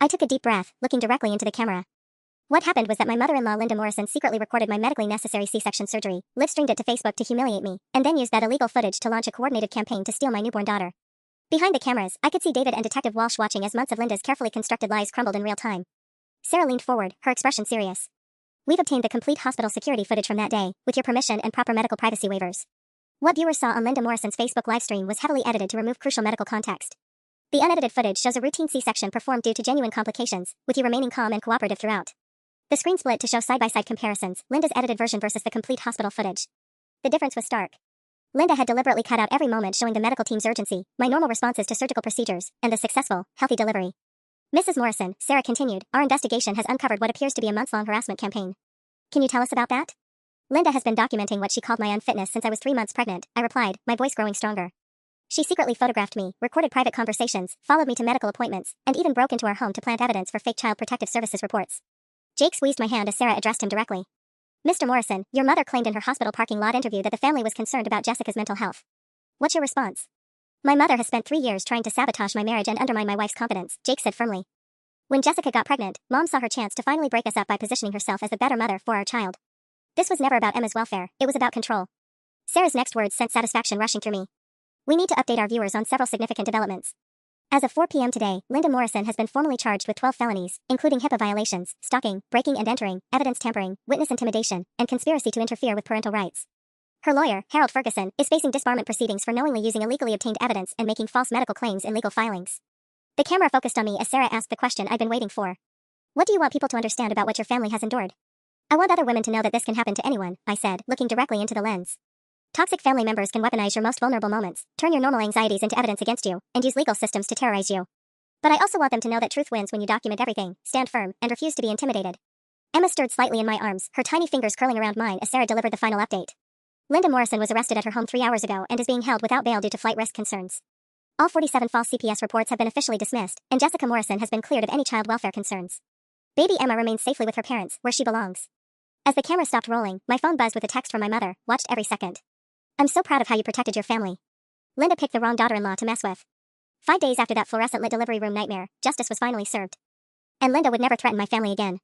I took a deep breath, looking directly into the camera. What happened was that my mother-in-law Linda Morrison secretly recorded my medically necessary C-section surgery, live-streamed it to Facebook to humiliate me, and then used that illegal footage to launch a coordinated campaign to steal my newborn daughter. Behind the cameras, I could see David and Detective Walsh watching as months of Linda's carefully constructed lies crumbled in real time. Sarah leaned forward, her expression serious. "We've obtained the complete hospital security footage from that day, with your permission and proper medical privacy waivers. What viewers saw on Linda Morrison's Facebook livestream was heavily edited to remove crucial medical context. The unedited footage shows a routine C-section performed due to genuine complications, with you remaining calm and cooperative throughout. The screen split to show side-by-side comparisons, Linda's edited version versus the complete hospital footage. The difference was stark. Linda had deliberately cut out every moment showing the medical team's urgency, my normal responses to surgical procedures, and the successful, healthy delivery. "Mrs. Morrison," Sarah continued, "our investigation has uncovered what appears to be a months-long harassment campaign. Can you tell us about that?" "Linda has been documenting what she called my unfitness since I was 3 months pregnant," I replied, my voice growing stronger. "She secretly photographed me, recorded private conversations, followed me to medical appointments, and even broke into our home to plant evidence for fake Child Protective Services reports. Jake squeezed my hand as Sarah addressed him directly. Mr. Morrison, your mother claimed in her hospital parking lot interview that the family was concerned about Jessica's mental health. What's your response? My mother has spent 3 years trying to sabotage my marriage and undermine my wife's confidence, Jake said firmly. When Jessica got pregnant, Mom saw her chance to finally break us up by positioning herself as a better mother for our child. This was never about Emma's welfare, it was about control. Sarah's next words sent satisfaction rushing through me. We need to update our viewers on several significant developments. As of 4 p.m. today, Linda Morrison has been formally charged with 12 felonies, including HIPAA violations, stalking, breaking and entering, evidence tampering, witness intimidation, and conspiracy to interfere with parental rights. Her lawyer, Harold Ferguson, is facing disbarment proceedings for knowingly using illegally obtained evidence and making false medical claims in legal filings. The camera focused on me as Sarah asked the question I'd been waiting for. What do you want people to understand about what your family has endured? I want other women to know that this can happen to anyone, I said, looking directly into the lens. Toxic family members can weaponize your most vulnerable moments, turn your normal anxieties into evidence against you, and use legal systems to terrorize you. But I also want them to know that truth wins when you document everything, stand firm, and refuse to be intimidated. Emma stirred slightly in my arms, her tiny fingers curling around mine as Sarah delivered the final update. Linda Morrison was arrested at her home 3 hours ago and is being held without bail due to flight risk concerns. All 47 false CPS reports have been officially dismissed, and Jessica Morrison has been cleared of any child welfare concerns. Baby Emma remains safely with her parents, where she belongs. As the camera stopped rolling, my phone buzzed with a text from my mother, watched every second. I'm so proud of how you protected your family. Linda picked the wrong daughter-in-law to mess with. 5 days after that fluorescent lit delivery room nightmare, justice was finally served. And Linda would never threaten my family again.